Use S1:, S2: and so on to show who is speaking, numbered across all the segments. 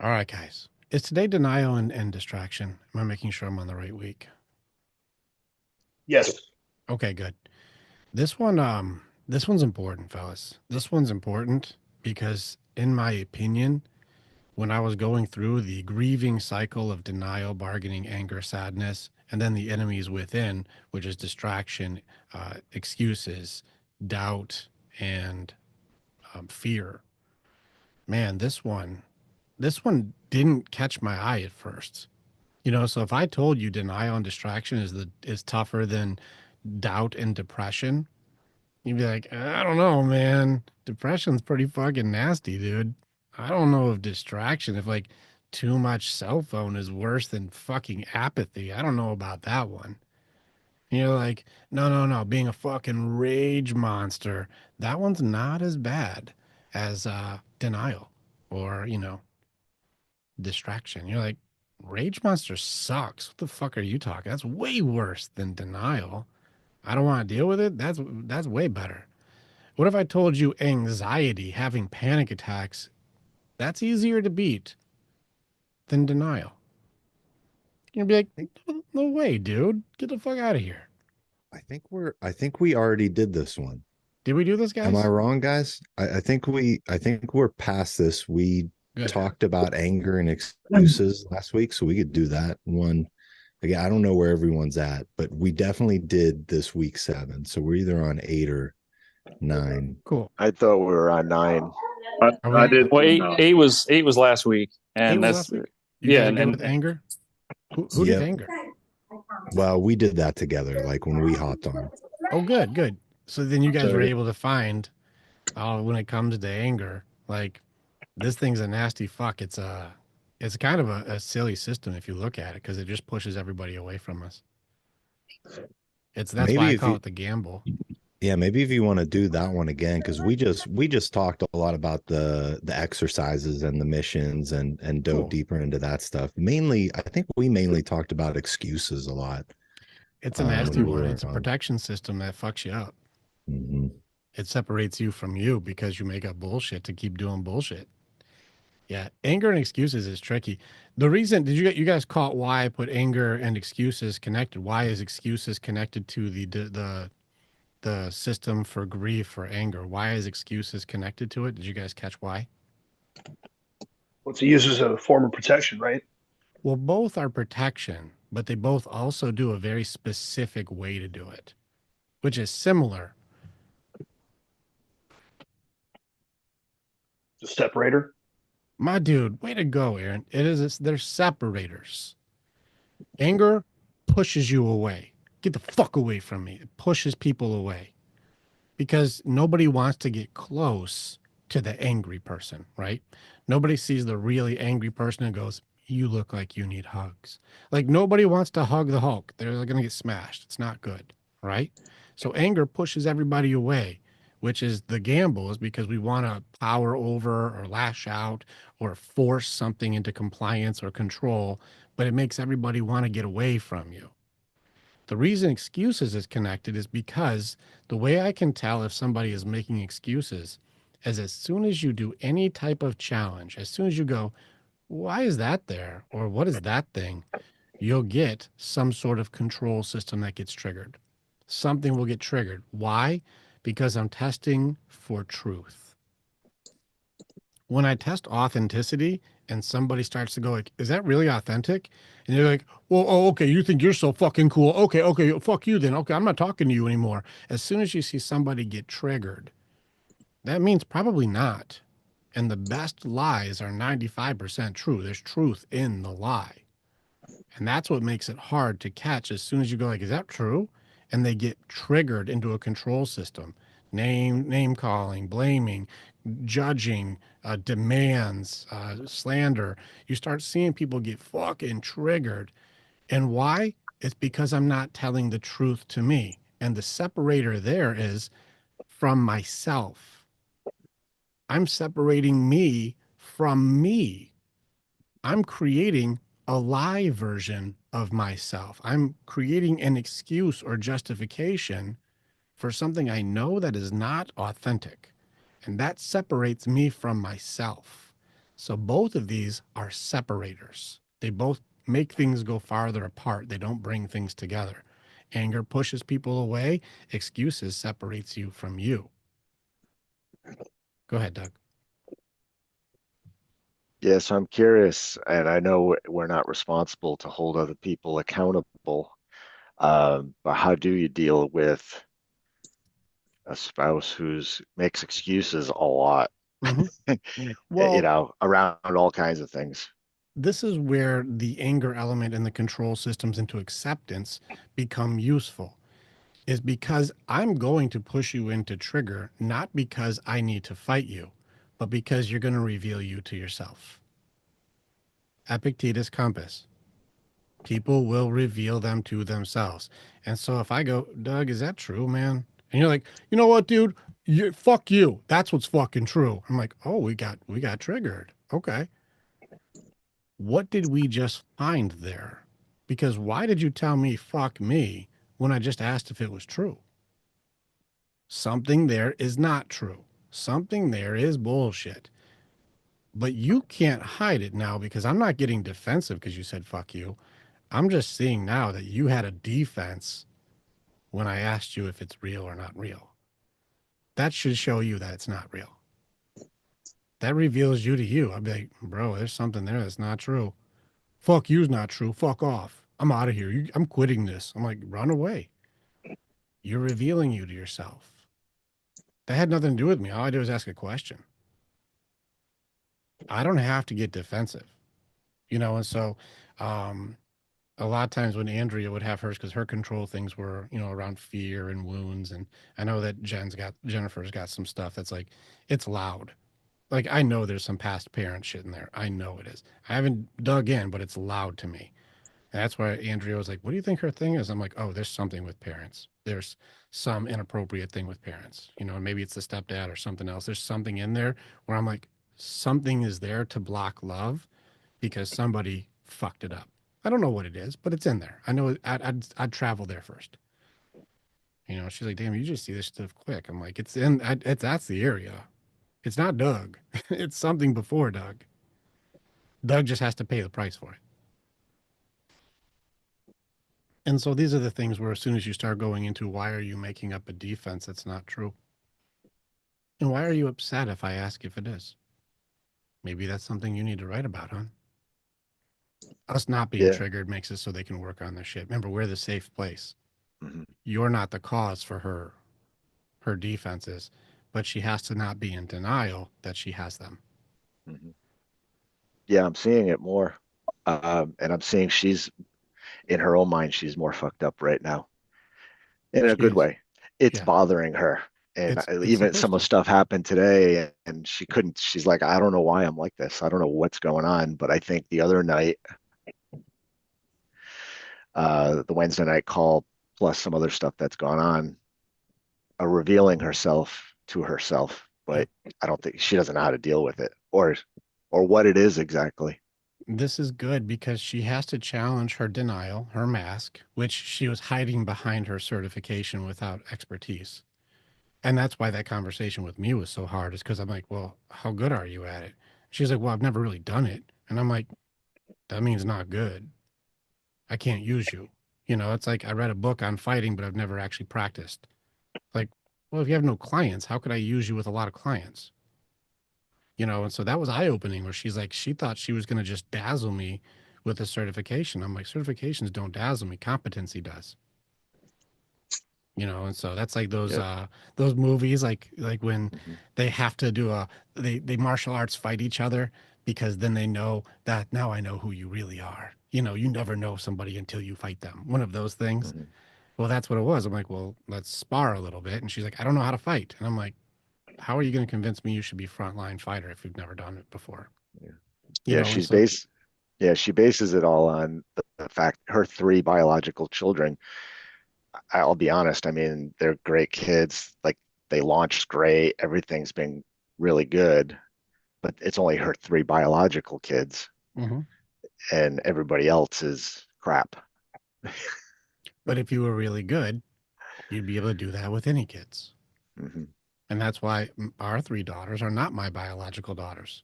S1: All right, guys. Is today denial and distraction? Am I making sure I'm on the right week?
S2: Yes.
S1: Okay, good. This one's important, fellas. This one's important because, in my opinion, when I was going through the grieving cycle of denial, bargaining, anger, sadness, and then the enemies within, which is distraction, excuses, doubt, and fear. Man, this one didn't catch my eye at first. So if I told you denial and distraction is tougher than doubt and depression, you'd be like, I don't know, man. Depression's pretty fucking nasty, dude. I don't know if distraction, if like too much cell phone is worse than fucking apathy. I don't know about that one. You're like, no, no, no, being a fucking rage monster, that one's not as bad as denial or, distraction. You're like, Rage Monster sucks. What the fuck are you talking? That's way worse than denial. I don't want to deal with it. That's way better. What if I told you anxiety, having panic attacks, that's easier to beat than denial? You'd be like,
S3: think
S1: no, no way, dude. Get the fuck out of here.
S3: I think we already did this one.
S1: Did we do this,
S3: Am I
S1: guys?
S3: wrong, guys? I think we're past this. We
S1: Good.
S3: talked about anger and excuses last week, so we could do that one. Again, I don't know where everyone's at, but we definitely did this week 7. So we're either on 8 or 9.
S1: Cool.
S2: I thought we were on 9.
S1: Are
S4: I
S1: we
S4: did. Well, eight was last week,
S1: eight
S4: and
S1: was
S4: that's
S1: last week? You guys
S4: yeah,
S1: are
S4: and,
S1: good with
S4: and
S1: anger? Who did
S3: Yep.
S1: anger?
S3: Well, we did that together, like when we hopped on.
S1: Oh, good, good. So then you guys were
S4: so
S1: able to find, when it comes to anger, like this thing's a nasty fuck. It's kind of a silly system if you look at it because it just pushes everybody away from us. That's why
S3: Maybe
S1: I
S3: if
S1: call
S3: you
S1: it the gamble.
S3: Yeah, maybe if you want to do that one again, because we just talked a lot about the exercises and the missions and dove
S1: Cool.
S3: deeper into that stuff. Mainly, I think we mainly talked about excuses a lot
S1: It's a nasty
S3: when we
S1: one.
S3: were
S1: It's a
S3: on.
S1: protection system that fucks you up.
S3: Mhm.
S1: It separates you from you because you make up bullshit to keep doing bullshit. Yeah, anger and excuses is tricky. The reason did you guys caught why I put anger and excuses connected? Why is excuses connected to the system for grief for anger? Why is excuses connected to it? Did you guys catch why?
S2: What's it used as a form of protection, right?
S1: Well, both are protection, but they both also do a very specific way to do it, which is similar.
S2: The separator.
S1: My dude, way to go, Aaron. They're separators. Anger pushes you away. Get the fuck away from me. It pushes people away because nobody wants to get close to the angry person, right? Nobody sees the really angry person and goes, you look like you need hugs. Like nobody wants to hug the Hulk. They're going to get smashed. It's not good, right? So anger pushes everybody away, which is the gamble, is because we want to power over or lash out or force something into compliance or control, but it makes everybody want to get away from you. The reason excuses is connected is because the way I can tell if somebody is making excuses is as soon as you do any type of challenge, as soon as you go, why is that there? Or what is that thing? You'll get some sort of control system that gets triggered. Something will get triggered. Why? Because I'm testing for truth. When I test authenticity and somebody starts to go like, is that really authentic? And you're like, well, oh, okay, you think you're so fucking cool. Okay, okay, fuck you then. Okay, I'm not talking to you anymore. As soon as you see somebody get triggered, that means probably not. And the best lies are 95% true. There's truth in the lie. And that's what makes it hard to catch as soon as you go like, is that true? And they get triggered into a control system. Name calling, blaming, judging, demands, slander. You start seeing people get fucking triggered. And why? It's because I'm not telling the truth to me. And the separator there is from myself. I'm separating me from me. I'm creating a lie version of myself. I'm creating an excuse or justification for something I know that is not authentic. And that separates me from myself. So both of these are separators. They both make things go farther apart. They don't bring things together. Anger pushes people away. Excuses separates you from you. Go ahead, Doug.
S5: Yeah, so I'm curious, and I know we're not responsible to hold other people accountable, but how do you deal with a spouse who's makes excuses a lot,
S1: Mhm.
S5: you
S1: Well,
S5: know, around all kinds of things?
S1: this is where the anger element and the control systems into acceptance become useful, is because I'm going to push you into trigger, not because I need to fight you, but because you're going to reveal you to yourself. Epictetus compass. People will reveal them to themselves. And so if I go, Doug, is that true, man? And you're like, you know what, dude? Fuck you. That's what's fucking true. I'm like, oh, we got triggered. Okay. What did we just find there? Because why did you tell me fuck me when I just asked if it was true? Something there is not true. Something there is bullshit. But you can't hide it now because I'm not getting defensive because you said fuck you. I'm just seeing now that you had a defense when I asked you if it's real or not real. That should show you that it's not real. That reveals you to you. I'd be like, bro, there's something there that's not true. Fuck you's not true. Fuck off. I'm out of here. I'm quitting this. I'm like, run away. You're revealing you to yourself. That had nothing to do with me. All I did was ask a question. I don't have to get defensive, and so a lot of times when Andrea would have hers, because her control things were, around fear and wounds. And I know that Jennifer's got some stuff that's like, it's loud. Like, I know there's some past parent shit in there. I know it is. I haven't dug in, but it's loud to me. And that's why Andrea was like, what do you think her thing is? I'm like, oh, there's something with parents. There's some inappropriate thing with parents, and maybe it's the stepdad or something else. There's something in there where I'm like, something is there to block love because somebody fucked it up. I don't know what it is, but it's in there. I know I'd travel there first. She's like, damn, you just see this stuff quick. I'm like, that's the area. It's not Doug. It's something before Doug. Doug just has to pay the price for it. And so these are the things where as soon as you start going into why are you making up a defense that's not true? And why are you upset if I ask if it is? Maybe that's something you need to write about, huh? Us not being
S5: Yeah.
S1: triggered makes it so they can work on their shit. Remember, we're the safe place.
S5: Mhm.
S1: You're not the cause for her defenses, but she has to not be in denial that she has them.
S5: Mhm. Yeah, I'm seeing it more. And I'm seeing she's in her own mind, she's more fucked up right now in a
S1: She
S5: good
S1: is.
S5: way. It's
S1: Yeah.
S5: bothering her. And
S1: It's
S5: even
S1: supposed
S5: some of
S1: to.
S5: stuff happened today, and she couldn't, she's like, I don't know why I'm like this. I don't know what's going on. But I think the other night, the Wednesday night call, plus some other stuff that's gone on, are revealing herself to herself.
S1: Yeah.
S5: But I don't think she doesn't know how to deal with it or what it is exactly.
S1: This is good because she has to challenge her denial, her mask, which she was hiding behind her certification without expertise. And that's why that conversation with me was so hard, is because I'm like, well, how good are you at it? She's like, well, I've never really done it. And I'm like, that means not good. I can't use you. It's like I read a book on fighting, but I've never actually practiced. Like, well, if you have no clients, how could I use you with a lot of clients? And so that was eye opening, where she's like, she thought she was going to just dazzle me with a certification. I'm like, certifications don't dazzle me, competency does. And so that's like
S5: Yep.
S1: those movies, like when
S5: Mhm.
S1: they have to do they martial arts fight each other, because then they know that now I know who you really are. You never know somebody until you fight them. One of those things.
S5: Mhm.
S1: Well, that's what it was. I'm like, well, let's spar a little bit. And she's like, I don't know how to fight. And I'm like, how are you going to convince me you should be frontline fighter if you've never done it before?
S5: Yeah.
S1: And so
S5: She bases it all on the fact her three biological children. I'll be honest, I mean, they're great kids. Like they launched great, everything's been really good, but it's only her three biological kids,
S1: mhm.
S5: and everybody else is crap.
S1: But if you were really good, you'd be able to do that with any kids.
S5: Hmm.
S1: And that's why our three daughters are not my biological daughters.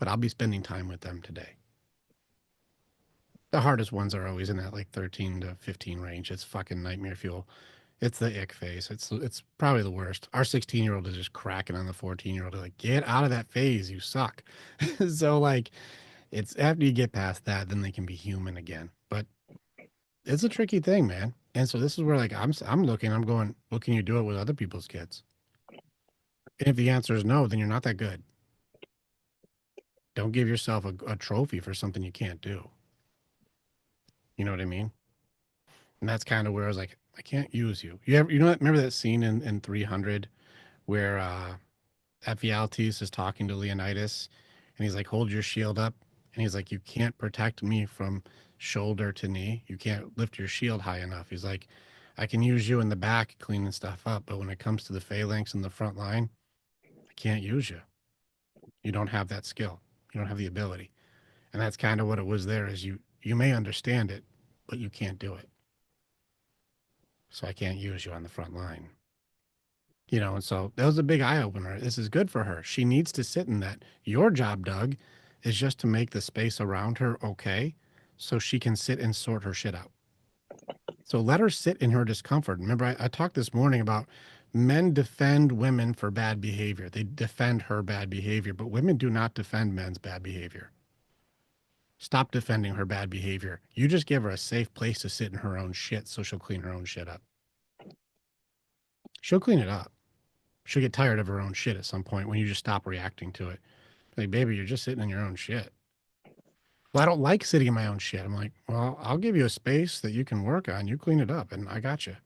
S1: but I'll be spending time with them today. The hardest ones are always in that like 13 to 15 range. It's fucking nightmare fuel. It's the ick phase. It's probably the worst. Our 16-year-old is just cracking on the 14-year-old. Like, get out of that phase. You suck. So like, it's after you get past that, then they can be human again. But it's a tricky thing, man. And so this is where like I'm looking. I'm going. What can you do it with other people's kids? And if the answer is no, then you're not that good. Don't give yourself a trophy for something you can't do. You know what I mean? And that's kind of where I was like, I can't use you. Remember that scene in 300 where Ephialtes is talking to Leonidas and he's like, hold your shield up. And he's like, you can't protect me from shoulder to knee. You can't lift your shield high enough. He's like, I can use you in the back cleaning stuff up, but when it comes to the phalanx in the front line, I can't use you. You don't have that skill. You don't have the ability. And that's kind of what it was there is you may understand it, but you can't do it. So I can't use you on the front line. You know, and so that was a big eye opener. This is good for her. She needs to sit in that. Your job, Doug, is just to make the space around her okay so she can sit and sort her shit out. So let her sit in her discomfort. Remember, I talked this morning about men defend women for bad behavior. They defend her bad behavior, but women do not defend men's bad behavior. Stop defending her bad behavior. You just give her a safe place to sit in her own shit so she'll clean her own shit up. She'll clean it up. She'll get tired of her own shit at some point when you just stop reacting to it. Like, baby, you're just sitting in your own shit. Well, I don't like sitting in my own shit. I'm like, well, I'll give you a space that you can work on. You clean it up, and I got you.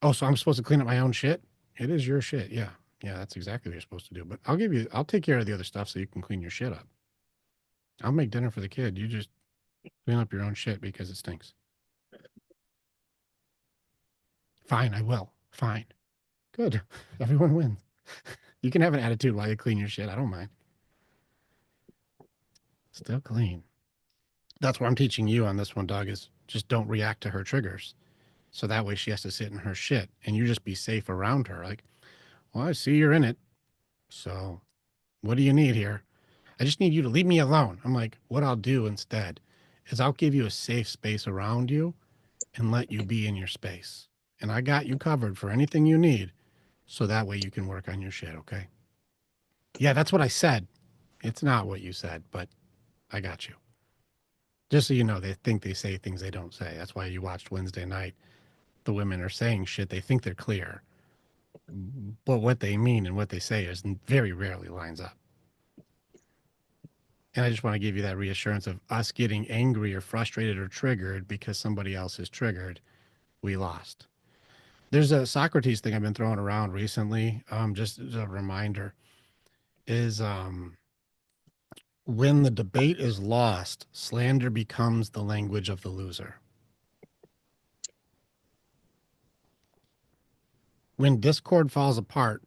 S1: Oh, so I'm supposed to clean up my own shit? It is your shit. Yeah. Yeah, that's exactly what you're supposed to do. But I'll take care of the other stuff so you can clean your shit up. I'll make dinner for the kid. You just clean up your own shit because it stinks. Fine, I will. Fine. Good. Everyone wins. You can have an attitude while you clean your shit. I don't mind. Still clean. That's what I'm teaching you on this one, Doug, is just don't react to her triggers. So that way she has to sit in her shit and you just be safe around her. Like, well, I see you're in it. So what do you need here? I just need you to leave me alone. I'm like, what I'll do instead is I'll give you a safe space around you and let you be in your space. And I got you covered for anything you need. So that way you can work on your shit, okay? Yeah, that's what I said. It's not what you said, but I got you. Just so you know, they think they say things they don't say. That's why you watched Wednesday night. The women are saying shit. They think they're clear. But what they mean and what they say is very rarely lines up. And I just want to give you that reassurance of us getting angry or frustrated or triggered because somebody else is triggered. We lost. There's a Socrates thing I've been throwing around recently. Just as a reminder is, when the debate is lost, slander becomes the language of the loser. When discord falls apart,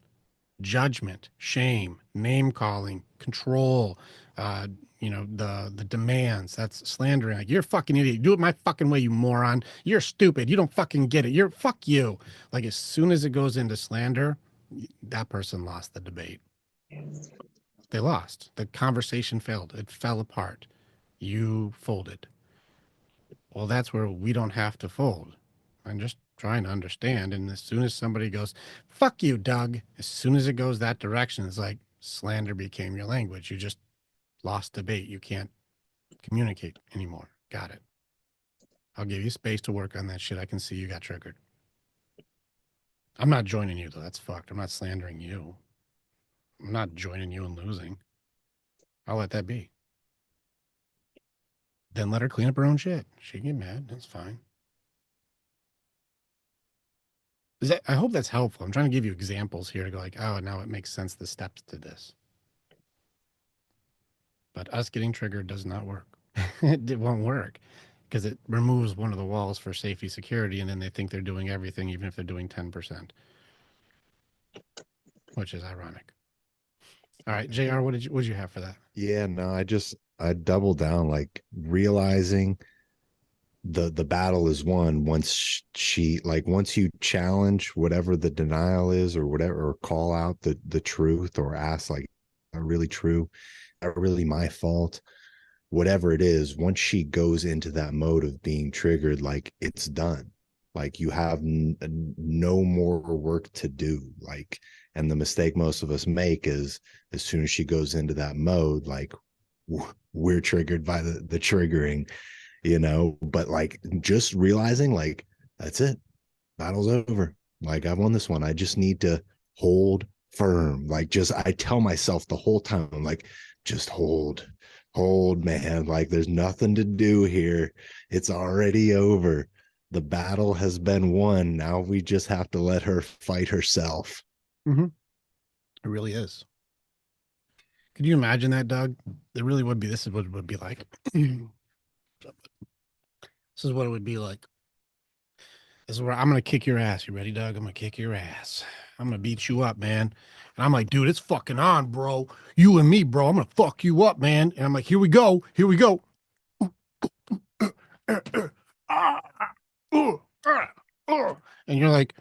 S1: judgment, shame, name calling, control, the demands, that's slandering. Like, you're a fucking idiot. Do it my fucking way, you moron. You're stupid. You don't fucking get it. You're fuck you. Like, as soon as it goes into slander, that person lost the debate. They lost. The conversation failed. It fell apart. You folded. Well, that's where we don't have to fold. I'm just trying to understand. And as soon as somebody goes, fuck you, Doug, as soon as it goes that direction, it's like slander became your language. You just lost debate. You can't communicate anymore. Got it. I'll give you space to work on that shit. I can see you got triggered. I'm not joining you, though. That's fucked. I'm not slandering you. I'm not joining you in losing. I'll let that be. Then let her clean up her own shit. She can get mad. That's fine. I hope that's helpful. I'm trying to give you examples here to go like, oh, now it makes sense, the steps to this. But us getting triggered does not work. It won't work because it removes one of the walls for safety security, and then they think they're doing everything, even if they're doing 10%, which is ironic. All right, JR, what did you have for that?
S3: Yeah, no, I doubled down, like realizing the battle is won once once you challenge whatever the denial is or whatever, or call out the truth or ask like really true, not really my fault, whatever it is, once she goes into that mode of being triggered, like it's done. Like you have no more work to do. Like, and the mistake most of us make is as soon as she goes into that mode, like we're triggered by the triggering, but like just realizing like, that's it. Battle's over. Like I've won this one. I just need to hold firm. Like I tell myself the whole time, like, just hold, man. Like there's nothing to do here. It's already over. The battle has been won. Now we just have to let her fight herself.
S1: Mm-hmm. It really is. Could you imagine that, Doug? It really would be. This is what it would be like. This is what it would be like. This is where I'm going to kick your ass. You ready, Doug? I'm going to kick your ass. I'm going to beat you up, man. And I'm like, dude, it's fucking on, bro. You and me, bro. I'm going to fuck you up, man. And I'm like, here we go. Here we go. And you're like,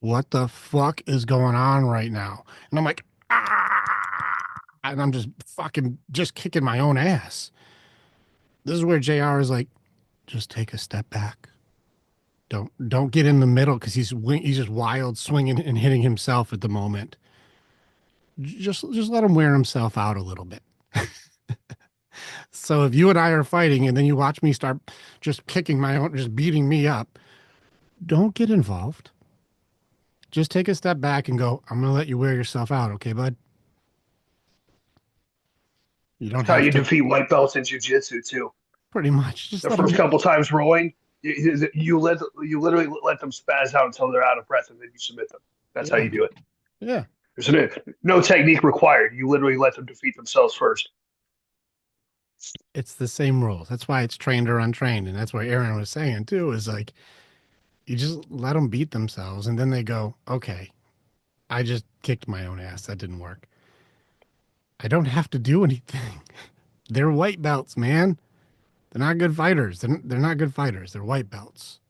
S1: what the fuck is going on right now? And I'm like, and I'm just fucking just kicking my own ass. This is where JR is like, just take a step back. Don't get in the middle because he's just wild swinging and hitting himself at the moment. Just let him wear himself out a little bit. So if you and I are fighting and then you watch me start just kicking my own, just beating me up, don't get involved. Just take a step back and go, I'm going to let you wear yourself out. Okay, bud? You don't
S2: That's how
S1: have
S2: you
S1: to.
S2: defeat white belts in jujitsu too.
S1: Pretty much. Just
S2: The
S1: let
S2: first
S1: them,
S2: couple times rowing, you literally let them spaz out until they're out of breath, and then you submit them. That's how you do it.
S1: yeah.
S2: There's no technique required. You literally let them defeat themselves first.
S1: It's the same rules. That's why it's trained or untrained. And that's what Aaron was saying too, is like, you just let them beat themselves. And then they go, okay, I just kicked my own ass. That didn't work. I don't have to do anything. They're white belts, man. They're not good fighters. They're not good fighters. They're white belts.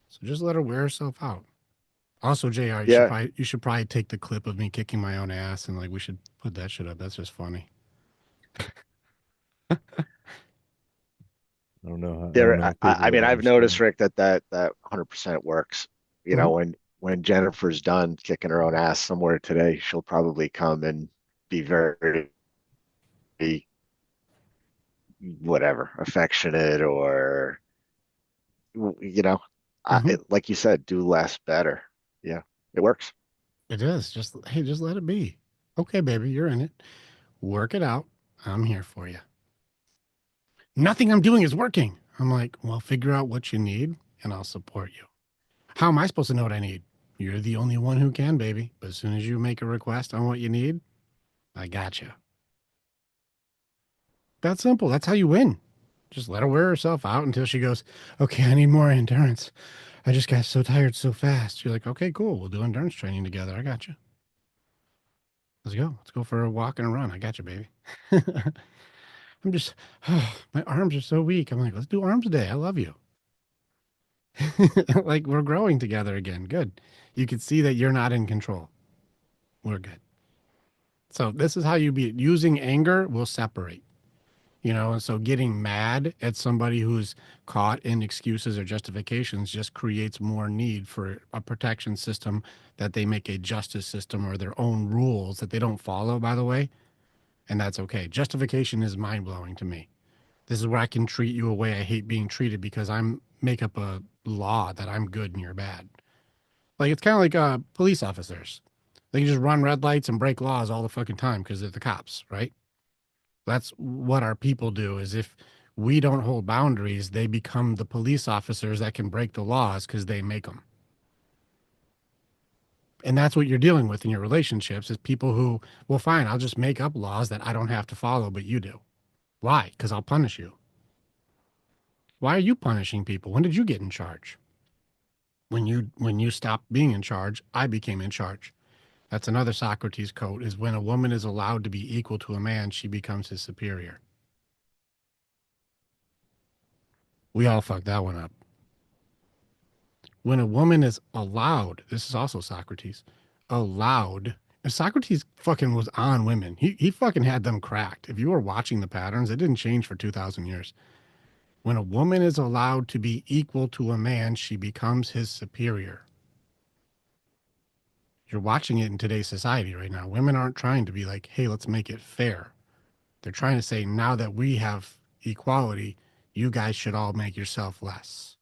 S1: So just let her wear herself out. Also, JR,
S5: Yeah.
S1: you should probably take the clip of me kicking my own ass and like we should put that shit up. That's just funny.
S3: I don't know.
S5: I mean, I've noticed, Rick, that 100% works. You know, when Jennifer's done kicking her own ass somewhere today, she'll probably come and be very, whatever, affectionate or, like you said, do less better. Yeah, it works.
S1: It is. Just let it be. Okay, baby, you're in it. Work it out. I'm here for you. Nothing I'm doing is working. I'm like, well, figure out what you need and I'll support you. How am I supposed to know what I need? You're the only one who can, baby. But as soon as you make a request on what you need, I got you. That's simple. That's how you win. Just let her wear herself out until she goes, okay, I need more endurance. I just got so tired so fast. You're like, okay, cool. We'll do endurance training together. I got you. Let's go. Let's go for a walk and a run. I got you, baby. I'm just, my arms are so weak. I'm like, let's do arms day. I love you. Like we're growing together again. Good. You can see that you're not in control. We're good. So this is how you be using anger will separate, and so getting mad at somebody who's caught in excuses or justifications just creates more need for a protection system that they make a justice system or their own rules that they don't follow, by the way. And that's okay. Justification is mind blowing to me. This is where I can treat you a way I hate being treated because make up a law that I'm good and you're bad. Like it's kind of like police officers. They can just run red lights and break laws all the fucking time because they're the cops, right? That's what our people do. Is if we don't hold boundaries, they become the police officers that can break the laws because they make them. And that's what you're dealing with in your relationships is people who, well, fine, I'll just make up laws that I don't have to follow, but you do. Why? Because I'll punish you. Why are you punishing people? When did you get in charge? When you stopped being in charge, I became in charge. That's another Socrates quote, is when a woman is allowed to be equal to a man, she becomes his superior. We all fucked that one up. When a woman is allowed, this is also Socrates, allowed Socrates fucking was on women. He fucking had them cracked. If you were watching the patterns, it didn't change for 2,000 years. When a woman is allowed to be equal to a man, she becomes his superior. You're watching it in today's society right now. Women aren't trying to be like, hey, let's make it fair. They're trying to say, now that we have equality, you guys should all make yourself less.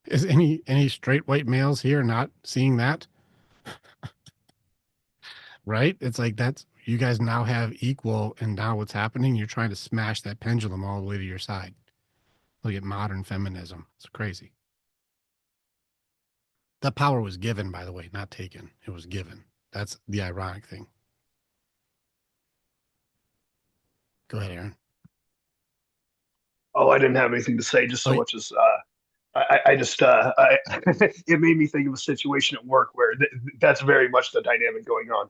S1: Is any straight white males here not seeing that? Right? It's like that's you guys now have equal, and now what's happening? You're trying to smash that pendulum all the way to your side. Look at modern feminism. It's crazy. That power was given, by the way, not taken. It was given. That's the ironic thing. Go ahead, Aaron.
S2: Oh, I didn't have anything to say, just so
S1: Oh,
S2: much as I just it made me think of a situation at work where that's very much the dynamic going on.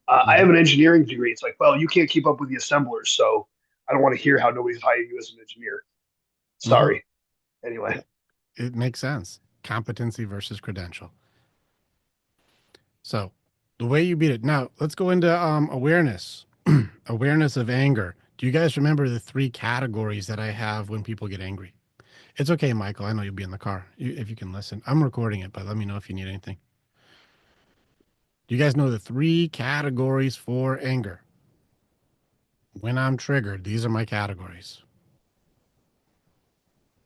S2: I have an engineering degree. It's like, well, you can't keep up with the assemblers, so I don't want to hear how nobody's hired you as an engineer. Sorry. Anyway,
S1: it makes sense. Competency versus credential. So the way you beat it. Now let's go into awareness. Awareness of anger. Do you guys remember the 3 categories that I have when people get angry? It's okay, Michael. I know you'll be in the car. If you can listen. I'm recording it, but let me know if you need anything. Do you guys know the 3 categories for anger? When I'm triggered, these are my categories.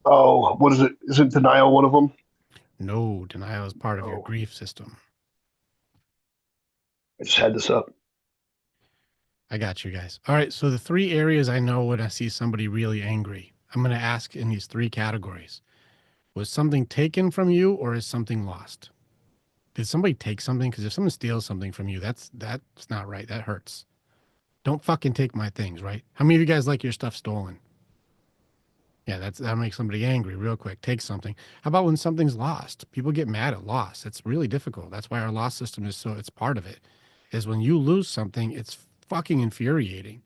S2: oh, what is it? Isn't denial one of them?
S1: No, denial is part of your
S2: Oh,
S1: grief system.
S2: I just had this up.
S1: I got you guys. All right. So the 3 areas I know when I see somebody really angry, I'm going to ask in these 3 categories. Was something taken from you or is something lost? Did somebody take something? Because if someone steals something from you, that's not right. That hurts. Don't fucking take my things, right? How many of you guys like your stuff stolen? Yeah, that'll make somebody angry real quick. Take something. How about when something's lost? People get mad at loss. It's really difficult. That's why our loss system is so, it's part of it. Is when you lose something, it's fucking infuriating.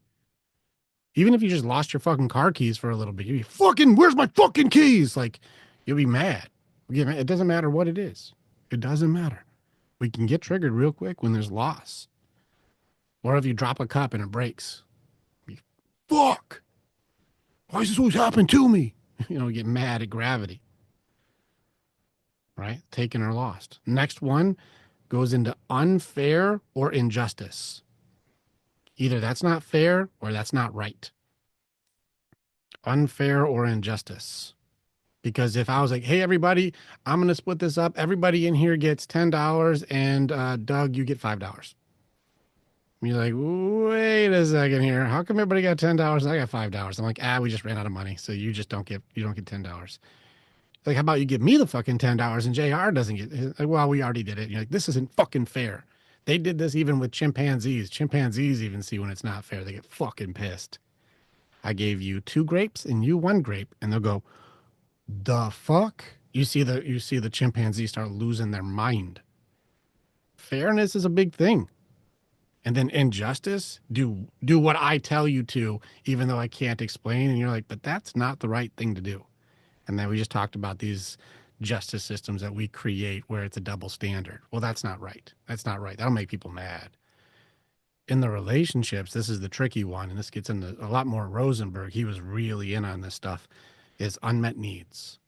S1: Even if you just lost your fucking car keys for a little bit, you'd be fucking, where's my fucking keys? Like, you'll be mad. It doesn't matter what it is. It doesn't matter. We can get triggered real quick when there's loss. Or if you drop a cup and it breaks. Fuck! Why is this always happening to me? You know, get mad at gravity. Right? Taken or lost. Next one goes into unfair or injustice. Either that's not fair or that's not right. Unfair or injustice. Because if I was like, hey, everybody, I'm going to split this up. Everybody in here gets $10 and Doug, you get $5. And you're like, wait a second here. How come everybody got $10 and I got $5? I'm like, we just ran out of money. So you don't get $10. Like, how about you give me the fucking $10 and JR doesn't get, like, well, we already did it. And you're like, this isn't fucking fair. They did this even with chimpanzees. Chimpanzees even see when it's not fair. They get fucking pissed. I gave you 2 grapes and you 1 grape. And they'll go, the fuck? You see the chimpanzees start losing their mind. Fairness is a big thing. And then injustice, do what I tell you to, even though I can't explain. And you're like, but that's not the right thing to do. And then we just talked about these justice systems that we create where it's a double standard. Well, that's not right. That's not right. That'll make people mad. In the relationships, this is the tricky one, and this gets into a lot more Rosenberg. He was really in on this stuff, is unmet needs.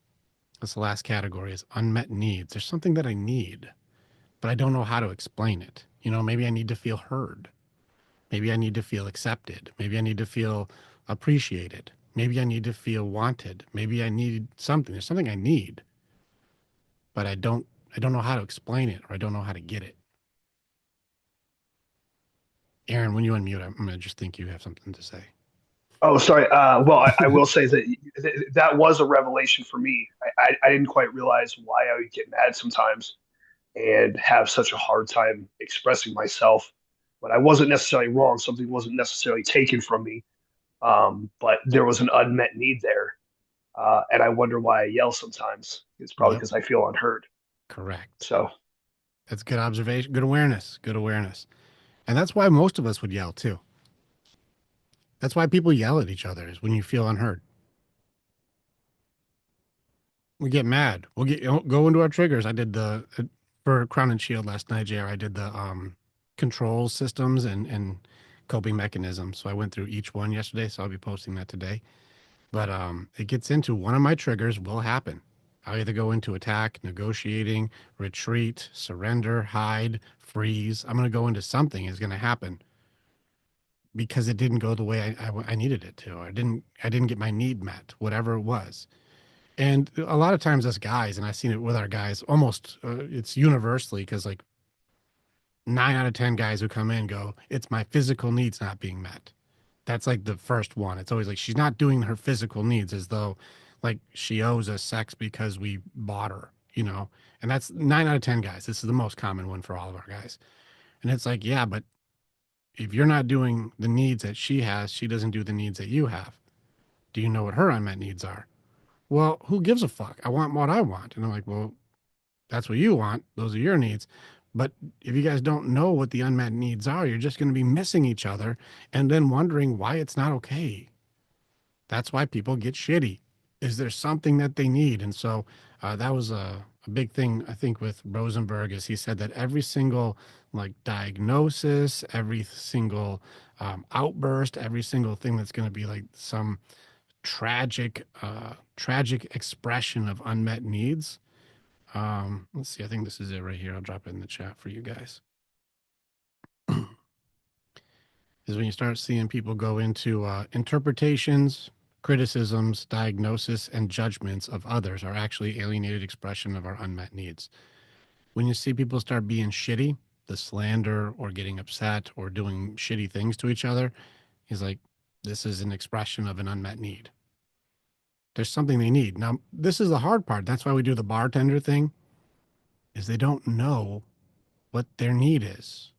S1: That's the last category, is unmet needs. There's something that I need, but I don't know how to explain it. You know, maybe I need to feel heard. Maybe I need to feel accepted. Maybe I need to feel appreciated. Maybe I need to feel wanted. Maybe I need something. There's something I need, but I don't know how to explain it, or I don't know how to get it. Aaron, when you unmute, I'm going to just think you have something to say.
S2: Oh, sorry. Well, I will say that that was a revelation for me. I didn't quite realize why I would get mad sometimes and have such a hard time expressing myself. But I wasn't necessarily wrong. Something wasn't necessarily taken from me. But there was an unmet need there. And I wonder why I yell sometimes. It's probably
S1: Yep.
S2: because I feel unheard.
S1: Correct.
S2: So,
S1: That's good observation. Good awareness. Good awareness. And that's why most of us would yell too. That's why people yell at each other, is when you feel unheard. We get mad. We'll go into our triggers. I did For Crown and Shield last night, JR, I did the control systems and coping mechanisms. So I went through each one yesterday. So I'll be posting that today. But it gets into one of my triggers will happen. I'll either go into attack, negotiating, retreat, surrender, hide, freeze. I'm going to go into something is going to happen because it didn't go the way I needed it to. I didn't get my need met, whatever it was. And a lot of times, us guys, and I've seen it with our guys, almost it's universally because like 9 out of 10 guys who come in go, it's my physical needs not being met. That's like the first one. It's always like she's not doing her physical needs as though like she owes us sex because we bought her, you know? And that's 9 out of 10 guys. This is the most common one for all of our guys. And it's like, yeah, but if you're not doing the needs that she has, she doesn't do the needs that you have. Do you know what her unmet needs are? Well, who gives a fuck? I want what I want. And I'm like, well, that's what you want. Those are your needs. But if you guys don't know what the unmet needs are, you're just going to be missing each other and then wondering why it's not okay. That's why people get shitty. Is there something that they need? And so that was a big thing, I think, with Rosenberg, is he said that every single like diagnosis, every single outburst, every single thing that's going to be like some tragic expression of unmet needs. Let's see, I think this is it right here. I'll drop it in the chat for you guys. Is when you start seeing people go into interpretations, criticisms, diagnosis, and judgments of others are actually alienated expression of our unmet needs. When you see people start being shitty, the slander or getting upset or doing shitty things to each other, he's like, this is an expression of an unmet need. There's something they need. Now, this is the hard part. That's why we do the bartender thing, is they don't know what their need is.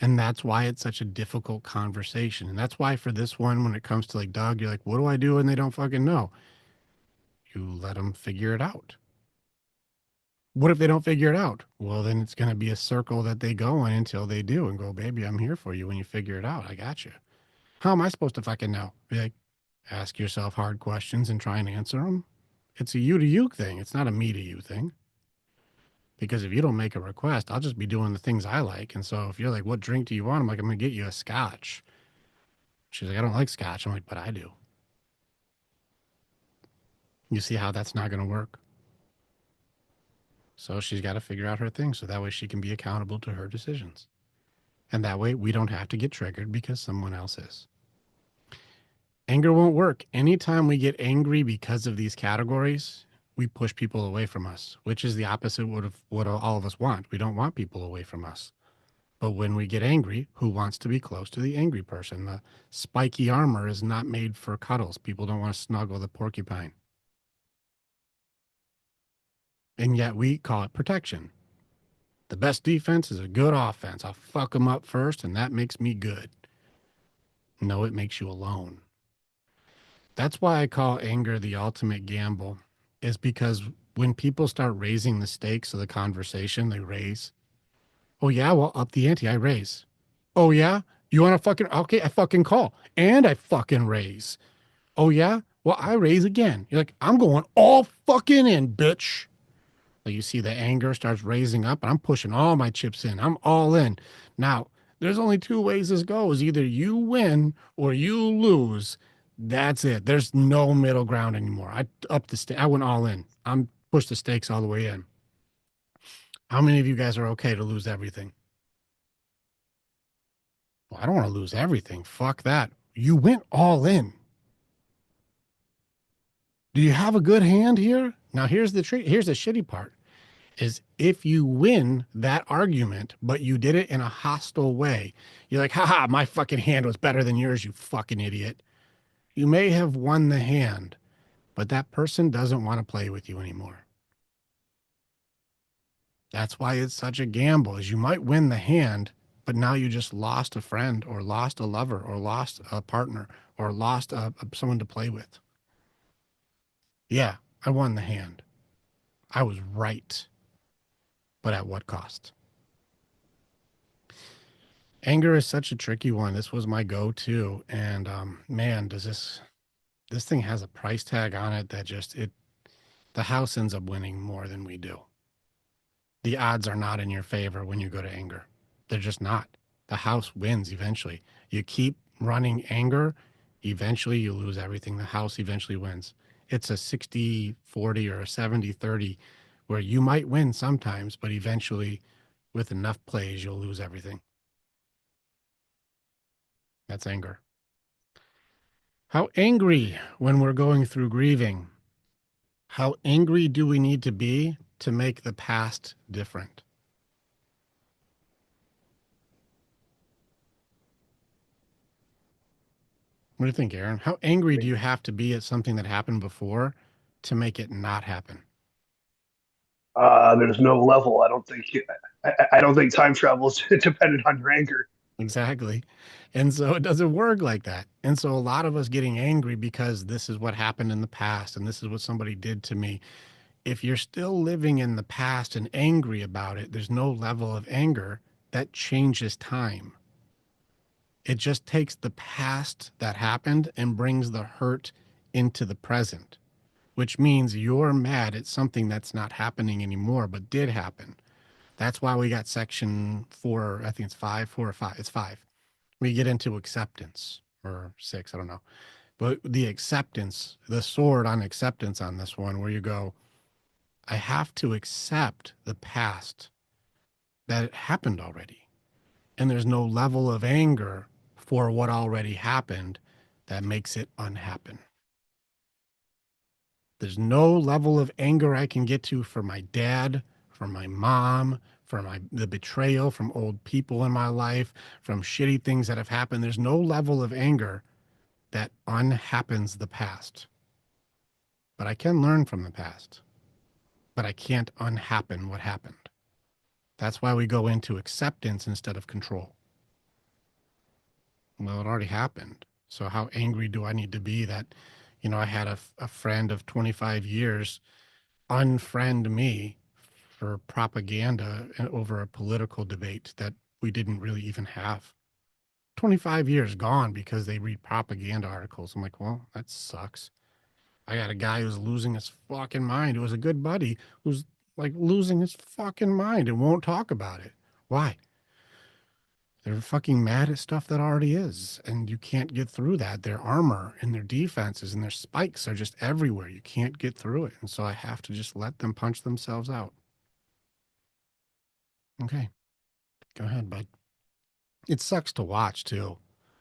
S1: And that's why it's such a difficult conversation. And that's why for this one, when it comes to like Doug, you're like, what do I do when they don't fucking know? You let them figure it out. What if they don't figure it out? Well, then it's going to be a circle that they go in until they do and go, baby, I'm here for you when you figure it out. I got you. How am I supposed to fucking know? Be like, ask yourself hard questions and try and answer them. It's a you to you thing. It's not a me to you thing. Because if you don't make a request, I'll just be doing the things I like. And so if you're like, what drink do you want? I'm like, I'm going to get you a scotch. She's like, I don't like scotch. I'm like, but I do. You see how that's not going to work? So she's got to figure out her thing so that way she can be accountable to her decisions. And that way we don't have to get triggered because someone else is. Anger won't work. Anytime we get angry because of these categories, we push people away from us, which is the opposite of what all of us want. We don't want people away from us. But when we get angry, who wants to be close to the angry person? The spiky armor is not made for cuddles. People don't want to snuggle the porcupine. And yet we call it protection. The best defense is a good offense. I'll fuck them up first, and that makes me good. No, it makes you alone. That's why I call anger the ultimate gamble, is because when people start raising the stakes of the conversation, they raise. Oh, yeah, well, up the ante, I raise. Oh, yeah? You want to fucking, okay, I fucking call. And I fucking raise. Oh, yeah? Well, I raise again. You're like, I'm going all fucking in, bitch. Like you see the anger starts raising up, and I'm pushing all my chips in. I'm all in. Now, there's only two ways this goes. Either you win or you lose. That's it. There's no middle ground anymore. I went all in. I'm pushed the stakes all the way in. How many of you guys are okay to lose everything? Well, I don't want to lose everything. Fuck that. You went all in. Do you have a good hand here? Now here's the shitty part. Is if you win that argument, but you did it in a hostile way, you're like, haha, my fucking hand was better than yours, you fucking idiot. You may have won the hand, but that person doesn't want to play with you anymore. That's why it's such a gamble, is you might win the hand, but now you just lost a friend or lost a lover or lost a partner or lost someone to play with. Yeah, I won the hand. I was right. But at what cost? Anger is such a tricky one. This was my go-to. And man, does this thing has a price tag on it that the house ends up winning more than we do. the odds are not in your favor when you go to anger. They're just not. The house wins eventually. You keep running anger, eventually you lose everything. The house eventually wins. It's a 60-40 or a 70-30 where you might win sometimes, but eventually with enough plays, you'll lose everything. That's anger. How angry when we're going through grieving? How angry do we need to be to make the past different? What do you think, Aaron? How angry do you have to be at something that happened before to make it not happen?
S2: There's no level. I don't think time travel is dependent on your anger.
S1: Exactly. And so it doesn't work like that. And so a lot of us getting angry because this is what happened in the past and this is what somebody did to me. If you're still living in the past and angry about it, there's no level of anger that changes time. It just takes the past that happened and brings the hurt into the present, which means you're mad at something that's not happening anymore, but did happen. That's why we got section 4, I think it's 5, 4 or 5. It's 5. We get into acceptance, or 6, I don't know. But the acceptance, the sword on acceptance on this one, where you go, I have to accept the past that it happened already. And there's no level of anger for what already happened that makes it unhappen. There's no level of anger I can get to for my dad, for my mom, for the betrayal from old people in my life, from shitty things that have happened. There's no level of anger that unhappens the past. But I can learn from the past. But I can't unhappen what happened. That's why we go into acceptance instead of control. Well, it already happened. So how angry do I need to be that, I had a friend of 25 years unfriend me for propaganda over a political debate that we didn't really even have. 25 years gone because they read propaganda articles. I'm like, well, that sucks. I got a guy who's losing his fucking mind, who was a good buddy, who's like losing his fucking mind and won't talk about it. Why? They're fucking mad at stuff that already is, and you can't get through that. Their armor and their defenses and their spikes are just everywhere. You can't get through it. And so I have to just let them punch themselves out. Okay. Go ahead, bud. It sucks to watch, too.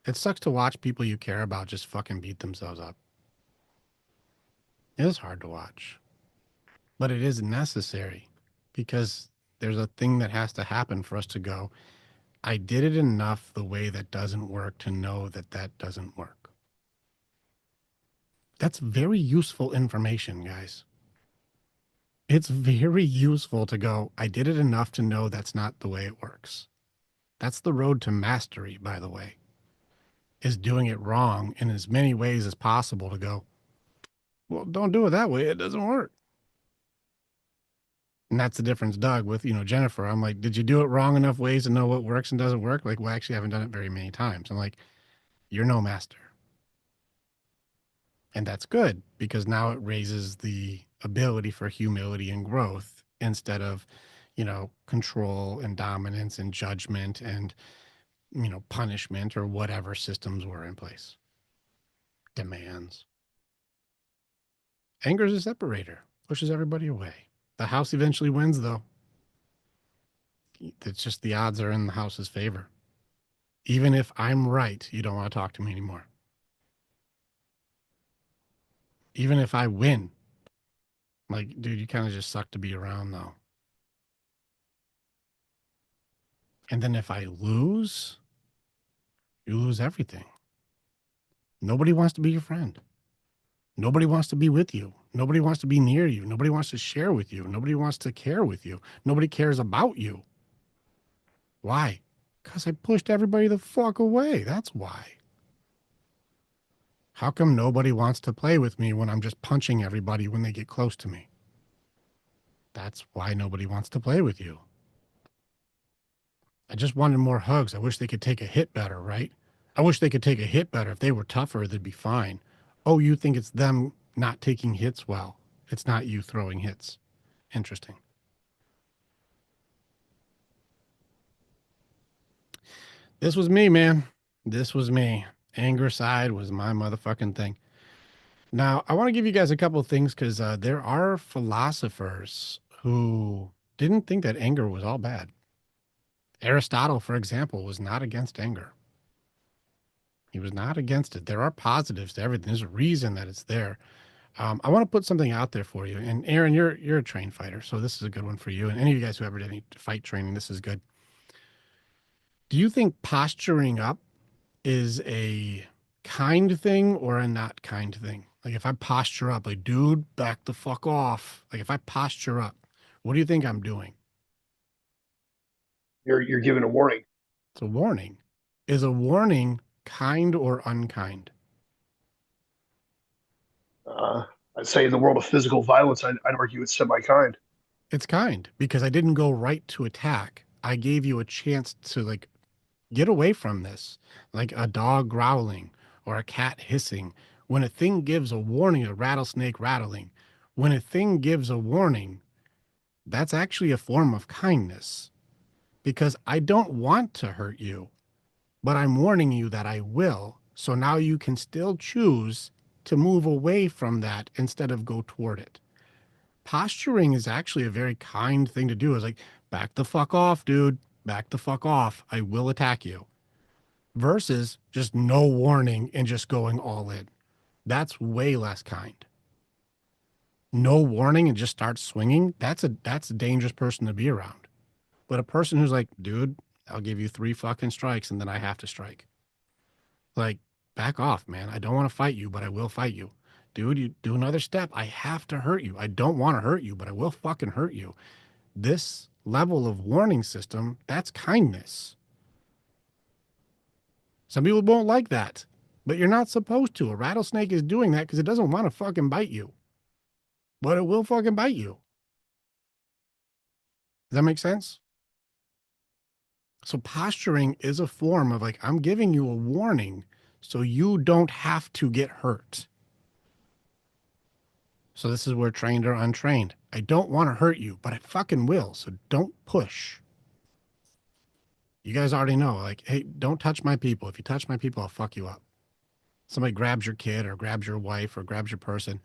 S1: It sucks to watch people you care about just fucking beat themselves up. It is hard to watch, but it is necessary because there's a thing that has to happen for us to go, I did it enough the way that doesn't work to know that that doesn't work. That's very useful information, guys. It's very useful to go, I did it enough to know that's not the way it works. That's the road to mastery, by the way, is doing it wrong in as many ways as possible to go, well, don't do it that way. It doesn't work. And that's the difference, Doug, with, Jennifer. I'm like, did you do it wrong enough ways to know what works and doesn't work? Like, well, actually, I haven't done it very many times. I'm like, you're no master. And that's good because now it raises the ability for humility and growth instead of, control and dominance and judgment and, punishment or whatever systems were in place. Demands. Anger is a separator, pushes everybody away. The house eventually wins, though. It's just the odds are in the house's favor. Even if I'm right, you don't want to talk to me anymore. Even if I win, like, dude, you kind of just suck to be around, though. And then if I lose, you lose everything. Nobody wants to be your friend. Nobody wants to be with you. Nobody wants to be near you. Nobody wants to share with you. Nobody wants to care with you. Nobody cares about you. Why? Because I pushed everybody the fuck away. That's why. How come nobody wants to play with me when I'm just punching everybody when they get close to me? That's why nobody wants to play with you. I just wanted more hugs. I wish they could take a hit better, right? I wish they could take a hit better. If they were tougher, they'd be fine. Oh, you think it's them not taking hits well. It's not you throwing hits. Interesting. This was me, man. This was me. Anger side was my motherfucking thing. Now, I want to give you guys a couple of things because there are philosophers who didn't think that anger was all bad. Aristotle, for example, was not against anger. He was not against it. There are positives to everything. There's a reason that it's there. I want to put something out there for you. And Aaron, you're a trained fighter, so this is a good one for you. And any of you guys who ever did any fight training, this is good. Do you think posturing up is a kind thing or a not kind thing? Like if I posture up, like, dude, back the fuck off. Like if I posture up, what do you think I'm doing?
S2: You're given a warning.
S1: It's a warning. Is a warning kind or unkind?
S2: I'd say in the world of physical violence, I'd argue it's semi-kind.
S1: It's kind because I didn't go right to attack. I gave you a chance to like get away from this, like a dog growling or a cat hissing. When a thing gives a warning, a rattlesnake rattling, when a thing gives a warning, that's actually a form of kindness because I don't want to hurt you, but I'm warning you that I will. So now you can still choose to move away from that instead of go toward it. Posturing is actually a very kind thing to do. Is like, back the fuck off, dude. Back the fuck off. I will attack you. Versus just no warning and just going all in. That's way less kind. No warning and just start swinging. That's a dangerous person to be around. But a person who's like, dude, I'll give you 3 fucking strikes and then I have to strike. Like, back off, man. I don't want to fight you, but I will fight you. Dude, you do another step. I have to hurt you. I don't want to hurt you, but I will fucking hurt you. This level of warning system, that's kindness. Some people won't like that, but you're not supposed to. A rattlesnake is doing that because it doesn't want to fucking bite you, but it will fucking bite you. Does that make sense? So posturing is a form of like, I'm giving you a warning so you don't have to get hurt. So this is where trained or untrained. I don't want to hurt you, but I fucking will. So don't push. You guys already know, like, hey, don't touch my people. If you touch my people, I'll fuck you up. Somebody grabs your kid or grabs your wife or grabs your person.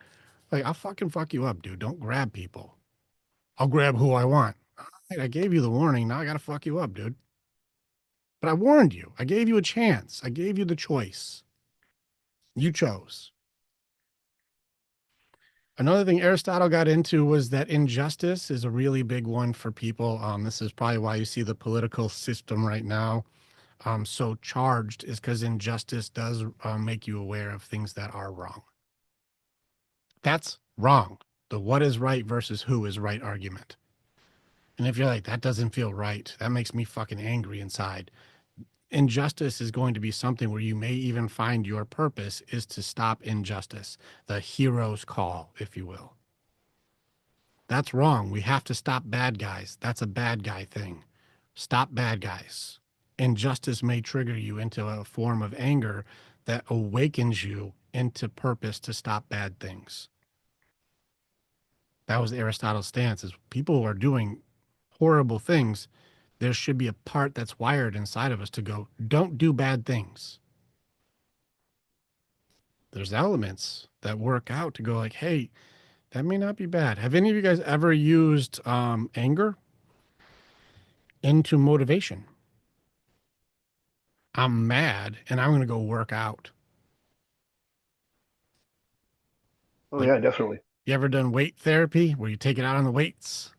S1: Like, I'll fucking fuck you up, dude. Don't grab people. I'll grab who I want. All right, I gave you the warning. Now I got to fuck you up, dude. But I warned you. I gave you a chance. I gave you the choice. You chose. Another thing Aristotle got into was that injustice is a really big one for people. This is probably why you see the political system right now so charged, is because injustice does make you aware of things that are wrong. That's wrong. The what is right versus who is right argument. And if you're like, that doesn't feel right, that makes me fucking angry inside. Injustice is going to be something where you may even find your purpose is to stop injustice, the hero's call, if you will. That's wrong. We have to stop bad guys. That's a bad guy thing. Stop bad guys. Injustice may trigger you into a form of anger that awakens you into purpose to stop bad things. That was Aristotle's stance, is people who are doing horrible things, there should be a part that's wired inside of us to go, don't do bad things. There's elements that work out to go like, hey, that may not be bad. Have any of you guys ever used anger into motivation? I'm mad and I'm going to go work out.
S2: Oh
S1: Like,
S2: yeah, definitely.
S1: you ever done weight therapy where you take it out on the weights?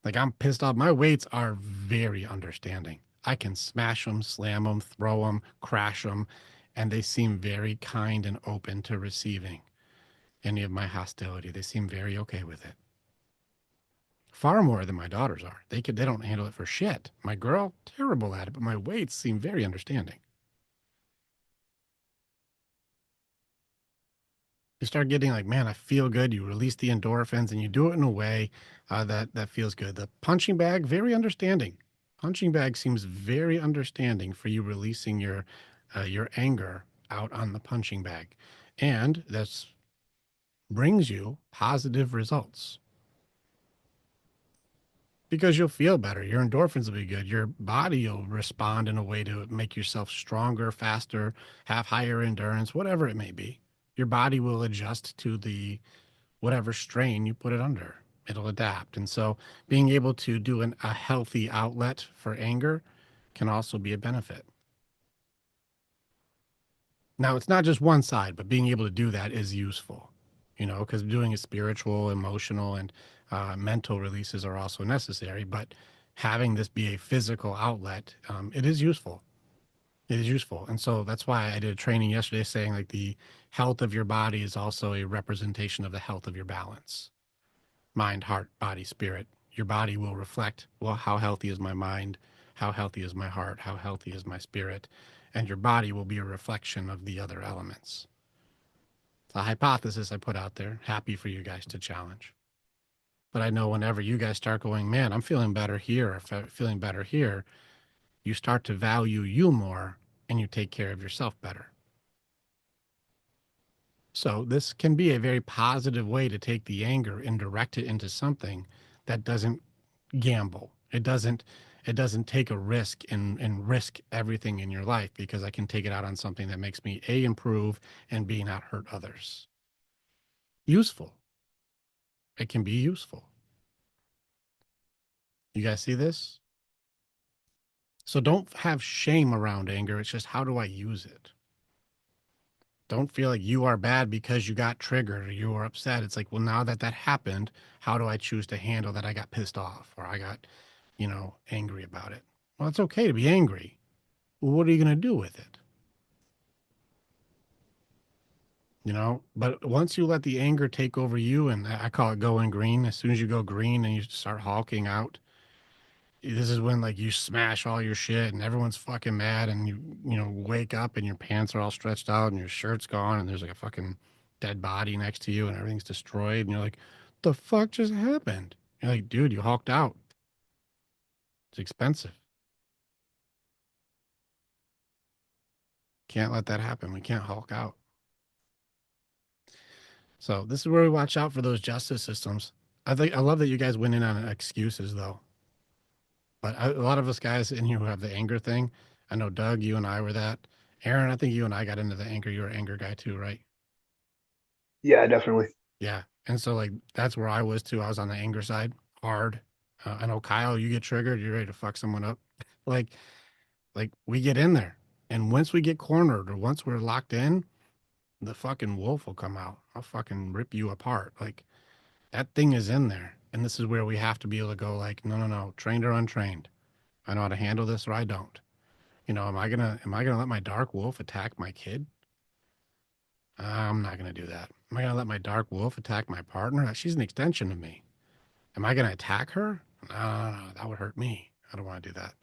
S1: Like, I'm pissed off. My weights are very understanding. I can smash them, slam them, throw them, crash them, and they seem very kind and open to receiving any of my hostility. They seem very okay with it. Far more than my daughters are. They don't handle it for shit. My girl, terrible at it, but my weights seem very understanding. You start getting like, man, I feel good. You release the endorphins and you do it in a way that feels good. The punching bag, very understanding. Punching bag seems very understanding for you releasing your anger out on the punching bag. And that's brings you positive results. because you'll feel better. Your endorphins will be good. Your body will respond in a way to make yourself stronger, faster, have higher endurance, whatever it may be. Your body will adjust to the whatever strain you put it under. It'll adapt. And so being able to do a healthy outlet for anger can also be a benefit. Now, it's not just one side, but being able to do that is useful, because doing a spiritual, emotional, and mental releases are also necessary. But having this be a physical outlet, it is useful. It is useful. And so that's why I did a training yesterday saying like the health of your body is also a representation of the health of your balance. Mind, heart, body, spirit. Your body will reflect, well, how healthy is my mind? How healthy is my heart? How healthy is my spirit? And your body will be a reflection of the other elements. It's a hypothesis I put out there. Happy for you guys to challenge. But I know whenever you guys start going, man, I'm feeling better here, or feeling better here, you start to value you more and you take care of yourself better. So this can be a very positive way to take the anger and direct it into something that doesn't gamble. It doesn't take a risk and risk everything in your life, because I can take it out on something that makes me A, improve, and B, not hurt others. Useful. It can be useful. You guys see this? So don't have shame around anger. It's just, how do I use it? Don't feel like you are bad because you got triggered or you were upset. It's like, well, now that happened, how do I choose to handle that? I got pissed off or I got, angry about it. Well, it's okay to be angry. Well, what are you going to do with it? But once you let the anger take over you, and I call it going green, as soon as you go green and you start hulking out, this is when like you smash all your shit and everyone's fucking mad, and you wake up and your pants are all stretched out and your shirt's gone and there's like a fucking dead body next to you and everything's destroyed and you're like, the fuck just happened? You're like, dude, you hulked out. It's expensive. Can't let that happen. We can't hulk out. So this is where we watch out for those justice systems. I love that you guys went in on excuses though. But a lot of us guys in here who have the anger thing, I know Doug, you and I were that. Aaron, I think you and I got into the anger. You're an anger guy too, right?
S2: Yeah, definitely.
S1: Yeah. And so like, that's where I was too. I was on the anger side hard. I know Kyle, you get triggered, you're ready to fuck someone up. like we get in there, and once we get cornered or once we're locked in, the fucking wolf will come out. I'll fucking rip you apart. Like, that thing is in there. And this is where we have to be able to go like, no, trained or untrained. I know how to handle this or I don't. Am I gonna let my dark wolf attack my kid? I'm not gonna do that. Am I gonna let my dark wolf attack my partner? She's an extension of me. Am I gonna attack her? No, that would hurt me. I don't want to do that.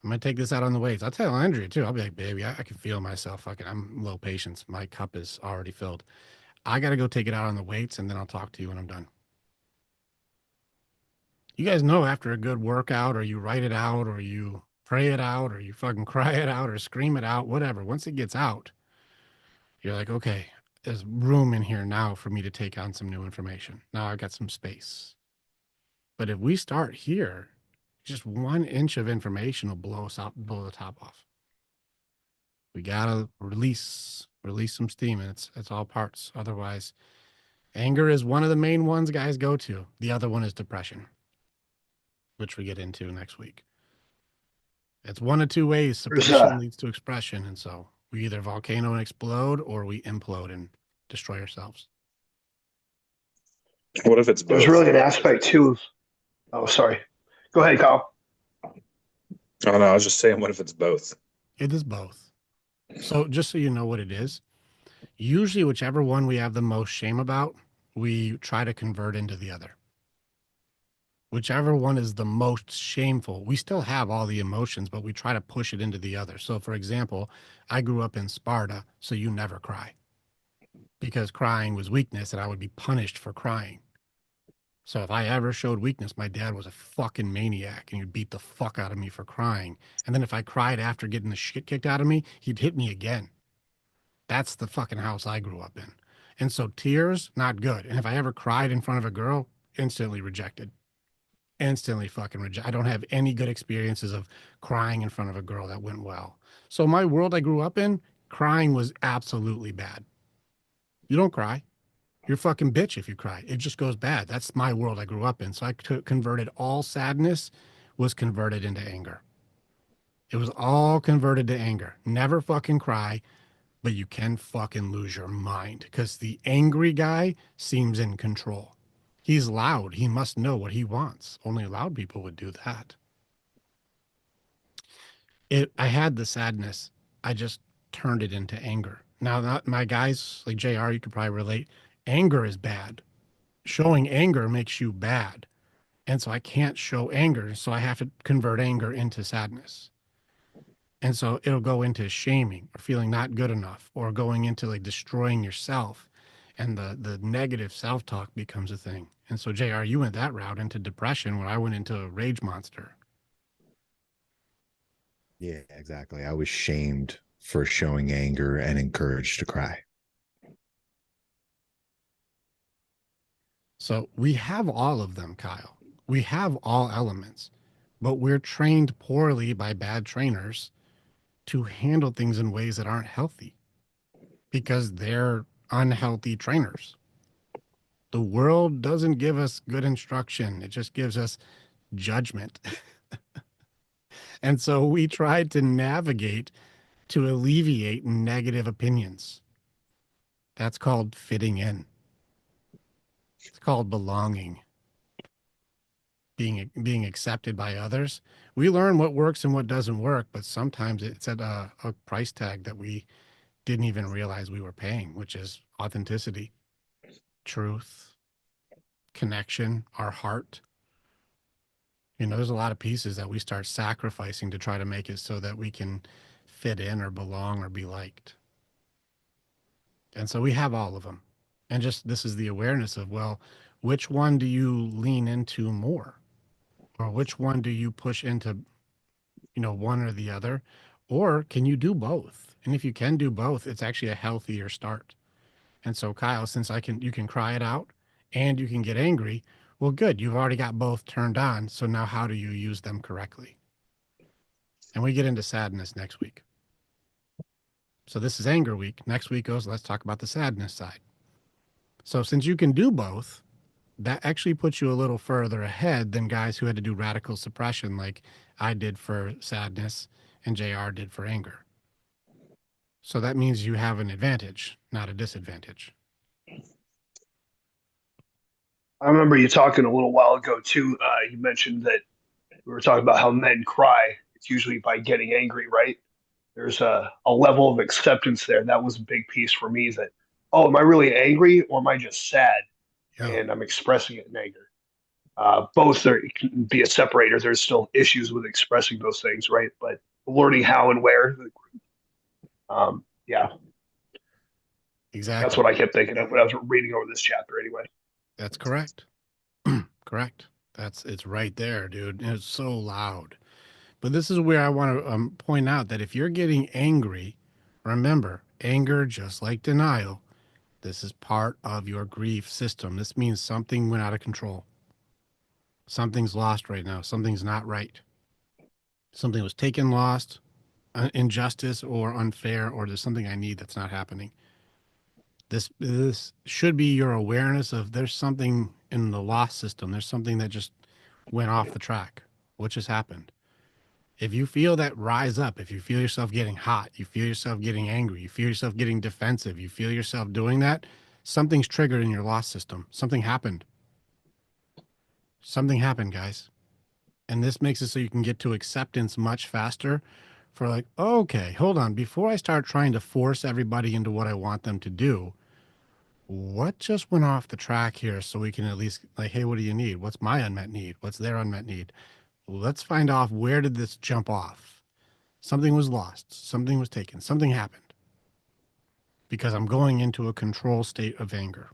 S1: I'm gonna take this out on the weights. I'll tell Andrea too. I'll be like, baby, I can feel myself. Fucking, I'm low patience. My cup is already filled. I gotta go take it out on the weights, and then I'll talk to you when I'm done. You guys know after a good workout, or you write it out, or you pray it out, or you fucking cry it out, or scream it out, whatever. Once it gets out, you're like, okay, there's room in here now for me to take on some new information. Now I got some space. But if we start here, just 1 inch of information will blow us out, blow the top off. We gotta release some steam, and it's all parts. Otherwise, anger is one of the main ones guys go to. The other one is depression, which we get into next week. It's one of two ways suppression leads to expression. And so we either volcano and explode, or we implode and destroy ourselves.
S4: What if it's both?
S2: There's really an aspect too of, oh, sorry. Go ahead, Kyle.
S4: Oh, no, I was just saying, what if it's both?
S1: It is both. So just so you know what it is, usually whichever one we have the most shame about, we try to convert into the other. Whichever one is the most shameful, we still have all the emotions, but we try to push it into the other. So for example, I grew up in Sparta, so you never cry, because crying was weakness and I would be punished for crying. So if I ever showed weakness, my dad was a fucking maniac and he'd beat the fuck out of me for crying. And then if I cried after getting the shit kicked out of me, he'd hit me again. That's the fucking house I grew up in. And so tears, not good. And if I ever cried in front of a girl, instantly rejected. instantly fucking reject. I don't have any good experiences of crying in front of a girl that went well. So my world I grew up in, crying was absolutely bad. You don't cry. You're a fucking bitch if you cry. It just goes bad. That's my world I grew up in. So I converted all sadness was converted into anger. It was all converted to anger. Never fucking cry, but you can fucking lose your mind because the angry guy seems in control. He's loud. He must know what he wants. Only loud people would do that. I had the sadness. I just turned it into anger. Now, not my guys like JR, you could probably relate. Anger is bad. Showing anger makes you bad. And so I can't show anger. So I have to convert anger into sadness. And so it'll go into shaming or feeling not good enough or going into like destroying yourself. And the negative self-talk becomes a thing. And so JR, you went that route into depression when I went into a rage monster.
S3: Yeah, exactly. I was shamed for showing anger and encouraged to cry.
S1: So we have all of them, Kyle. We have all elements, but we're trained poorly by bad trainers to handle things in ways that aren't healthy because they're unhealthy trainers. The world doesn't give us good instruction. It just gives us judgment. And so we tried to navigate to alleviate negative opinions. That's called fitting in. It's called belonging. Being accepted by others. We learn what works and what doesn't work, but sometimes it's at a price tag that we didn't even realize we were paying, which is authenticity, truth, connection, our heart. You know, there's a lot of pieces that we start sacrificing to try to make it so that we can fit in or belong or be liked. And so we have all of them. And just this is the awareness of, well, which one do you lean into more? Or which one do you push into, you know, one or the other? Or can you do both? And if you can do both, it's actually a healthier start. And so, Kyle, since you can cry it out and you can get angry, well, good. You've already got both turned on. So now how do you use them correctly? And we get into sadness next week. So this is anger week. Next week goes, let's talk about the sadness side. So since you can do both, that actually puts you a little further ahead than guys who had to do radical suppression like I did for sadness and JR did for anger. So that means you have an advantage, not a disadvantage.
S2: I remember you talking a little while ago too. You mentioned that we were talking about how men cry. It's usually by getting angry, right? There's a level of acceptance there. That was a big piece for me that, oh, am I really angry or am I just sad?
S1: Yeah.
S2: And I'm expressing it in anger. Both are, it can be a separator. There's still issues with expressing those things, right? But learning how and where, yeah,
S1: Exactly.
S2: that's what I kept thinking of when I was reading over this chapter anyway.
S1: That's correct. Correct. It's right there, dude. And it's so loud. But this is where I want to point out that if you're getting angry, remember, anger, just like denial, this is part of your grief system. This means something went out of control. Something's lost right now. Something's not right. Something was taken, lost, injustice or unfair, or there's something I need that's not happening. This should be your awareness of there's something in the lost system. There's something that just went off the track. What just happened? If you feel that rise up, if you feel yourself getting hot, you feel yourself getting angry, you feel yourself getting defensive, you feel yourself doing that, something's triggered in your lost system. Something happened. Something happened, guys. And this makes it so you can get to acceptance much faster for like, okay, hold on. Before I start trying to force everybody into what I want them to do, what just went off the track here so we can at least like, hey, what do you need? What's my unmet need? What's their unmet need? Let's find off where did this jump off? Something was lost. Something was taken. Something happened because I'm going into a control state of anger.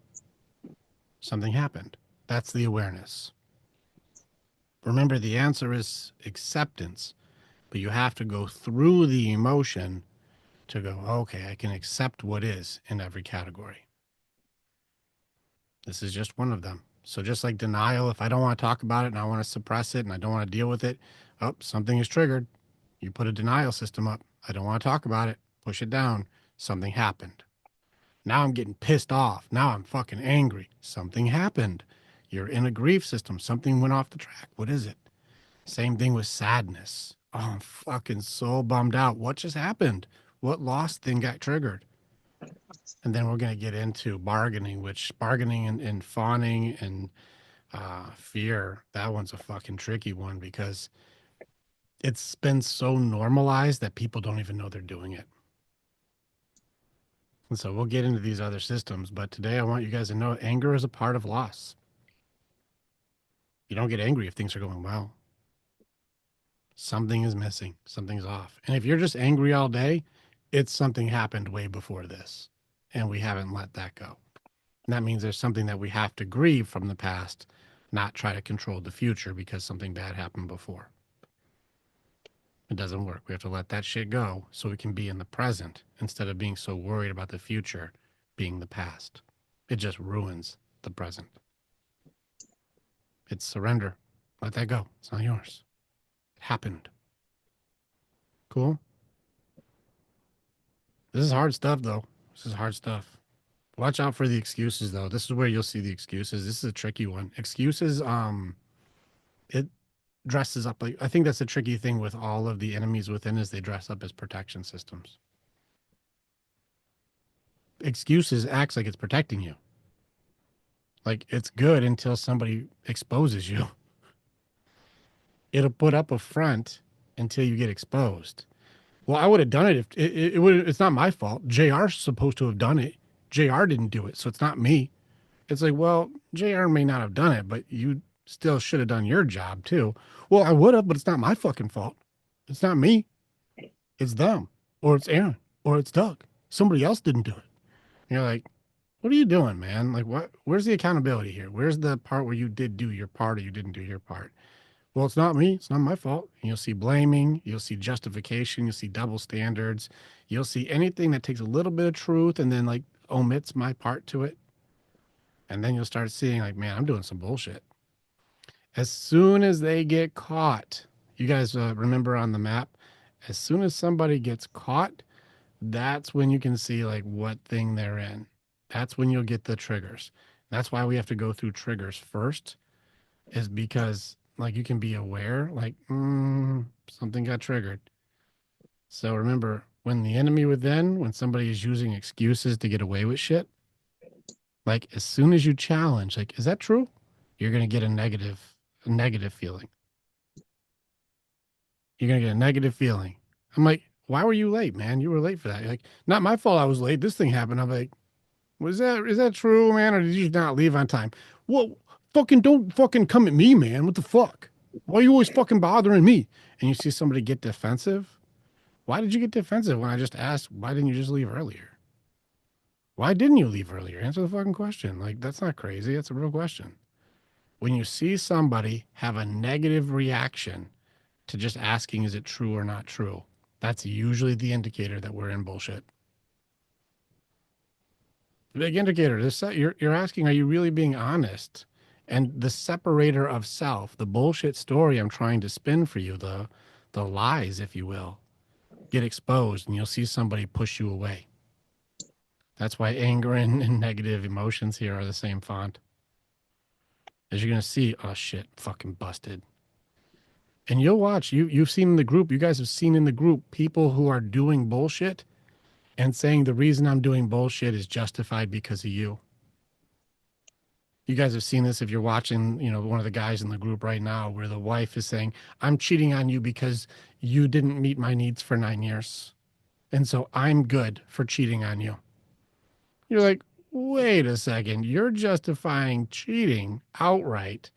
S1: Something happened. That's the awareness. Remember, the answer is acceptance, but you have to go through the emotion to go, okay, I can accept what is in every category. This is just one of them. So just like denial, if I don't want to talk about it and I want to suppress it and I don't want to deal with it, oh, something is triggered. You put a denial system up. I don't want to talk about it. Push it down. Something happened. Now I'm getting pissed off. Now I'm fucking angry. Something happened. You're in a grief system. Something went off the track. What is it? Same thing with sadness. Oh, I'm fucking so bummed out. What just happened? What lost thing got triggered? And then we're going to get into bargaining, which bargaining and fawning and fear, that one's a fucking tricky one because it's been so normalized that people don't even know they're doing it. And so we'll get into these other systems, but today I want you guys to know anger is a part of loss. You don't get angry if things are going well. Something is missing, something's off. And if you're just angry all day, it's something happened way before this, and we haven't let that go. And that means there's something that we have to grieve from the past, not try to control the future because something bad happened before. It doesn't work. We have to let that shit go so we can be in the present instead of being so worried about the future being the past. It just ruins the present. It's surrender. Let that go. It's not yours. It happened. Cool? This is hard stuff, though. This is hard stuff. Watch out for the excuses, though. This is where you'll see the excuses. This is a tricky one. Excuses, it dresses up like, I think that's a tricky thing with all of the enemies within, is they dress up as protection systems. Excuses acts like it's protecting you. Like it's good until somebody exposes you. It'll put up a front until you get exposed. Well, I would have done it if it would. It's not my fault. JR's supposed to have done it. JR didn't do it, so it's not me. It's like, well, JR may not have done it, but you still should have done your job too. Well, I would have, but it's not my fucking fault. It's not me. It's them, or it's Aaron, or it's Doug. Somebody else didn't do it. And you're like, what are you doing, man? Like, what? Where's the accountability here? Where's the part where you did do your part or you didn't do your part? Well, it's not me. It's not my fault. And you'll see blaming. You'll see justification. You'll see double standards. You'll see anything that takes a little bit of truth and then like omits my part to it. And then you'll start seeing like, man, I'm doing some bullshit. As soon as they get caught, you guys remember on the map, as soon as somebody gets caught, that's when you can see like what thing they're in. That's when you'll get the triggers. That's why we have to go through triggers first, is because like you can be aware, like something got triggered. So remember, when the enemy within, when somebody is using excuses to get away with shit, like as soon as you challenge, like, is that true? You're going to get a negative feeling. You're going to get a negative feeling. I'm like, why were you late, man? You were late for that. You're like, not my fault I was late. This thing happened. I'm like, is that true, man? Or did you not leave on time? Well, don't fucking come at me, man. What the fuck? Why are you always fucking bothering me? And you see somebody get defensive. Why did you get defensive when I just asked, why didn't you just leave earlier? Why didn't you leave earlier? Answer the fucking question. Like, that's not crazy. That's a real question. When you see somebody have a negative reaction to just asking, is it true or not true? That's usually the indicator that we're in bullshit. Big indicator. You're asking, are you really being honest? And the separator of self, the bullshit story I'm trying to spin for you, the lies, if you will, get exposed, and you'll see somebody push you away. That's why anger and negative emotions here are the same font. As you're going to see, oh shit, fucking busted. And you'll watch, you've seen in the group, you guys have seen in the group, people who are doing bullshit and saying the reason I'm doing bullshit is justified because of you. You guys have seen this if you're watching, one of the guys in the group right now where the wife is saying, I'm cheating on you because you didn't meet my needs for 9 years. And so I'm good for cheating on you. You're like, wait a second, you're justifying cheating outright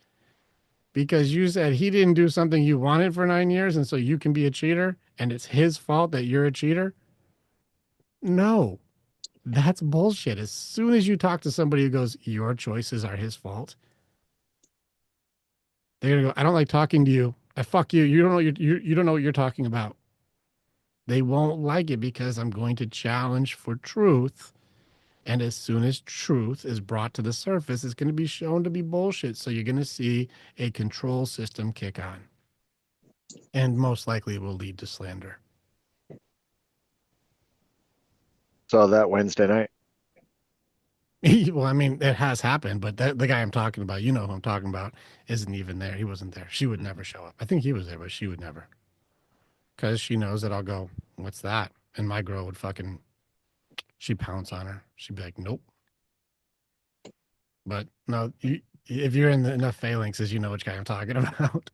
S1: because you said he didn't do something you wanted for 9 years and so you can be a cheater and it's his fault that you're a cheater? No, that's bullshit. As soon as you talk to somebody who goes, your choices are his fault, they're gonna go, I don't like talking to you. I fuck you. You don't know you don't know what you're talking about. They won't like it because I'm going to challenge for truth And as soon as truth is brought to the surface, it's going to be shown to be bullshit. So you're going to see a control system kick on. And most likely it will lead to slander.
S5: So that Wednesday night.
S1: Well, I mean, it has happened, but the guy I'm talking about, you know who I'm talking about, isn't even there. He wasn't there. She would never show up. I think he was there, but she would never. Because she knows that I'll go, what's that? And my girl would fucking, she'd pounce on her. She'd be like, nope. But no, if you're in enough phalanxes, you know which guy I'm talking about.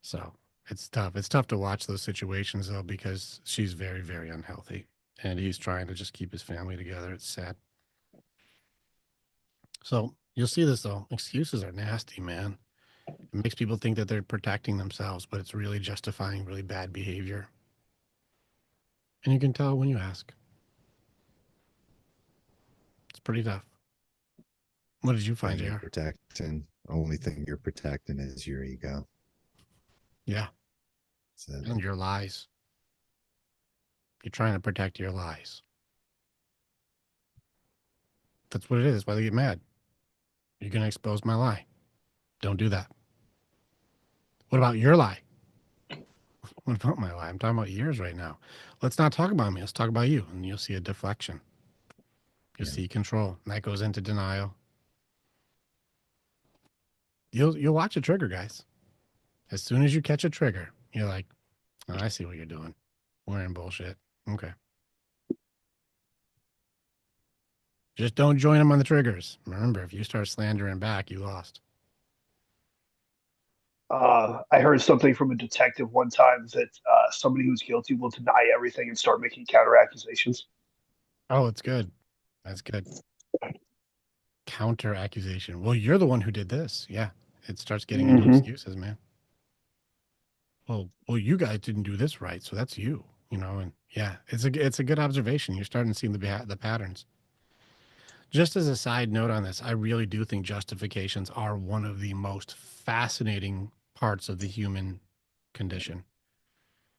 S1: So it's tough. It's tough to watch those situations, though, because she's very, very unhealthy. And he's trying to just keep his family together. It's sad. So you'll see this, though. Excuses are nasty, man. It makes people think that they're protecting themselves, but it's really justifying really bad behavior. And you can tell when you ask. It's pretty tough. What did you find,
S3: You're
S1: JR?
S3: protecting. Only thing you're protecting is your ego.
S1: Yeah.
S3: So,
S1: And your lies. You're trying to protect your lies. That's what it is. That's why they get mad. You're going to expose my lie. Don't do that. What about your lie? What about my lie? I'm talking about yours right now. Let's not talk about me. Let's talk about you. And you'll see a deflection. You'll
S3: Yeah.
S1: see control. And that goes into denial. You'll watch a trigger, guys. As soon as you catch a trigger, you're like, oh, I see what you're doing. We're in bullshit. Okay. Just don't join them on the triggers. Remember, if you start slandering back, you lost.
S2: I heard something from a detective one time that somebody who's guilty will deny everything and start making counter accusations.
S1: Oh, it's good. That's good. Counter accusation. Well, you're the one who did this. Yeah. It starts getting into excuses, man. Well, you guys didn't do this right, so that's you. You know, and yeah, it's a good observation. You're starting to see the patterns. Just as a side note on this, I really do think justifications are one of the most fascinating parts of the human condition.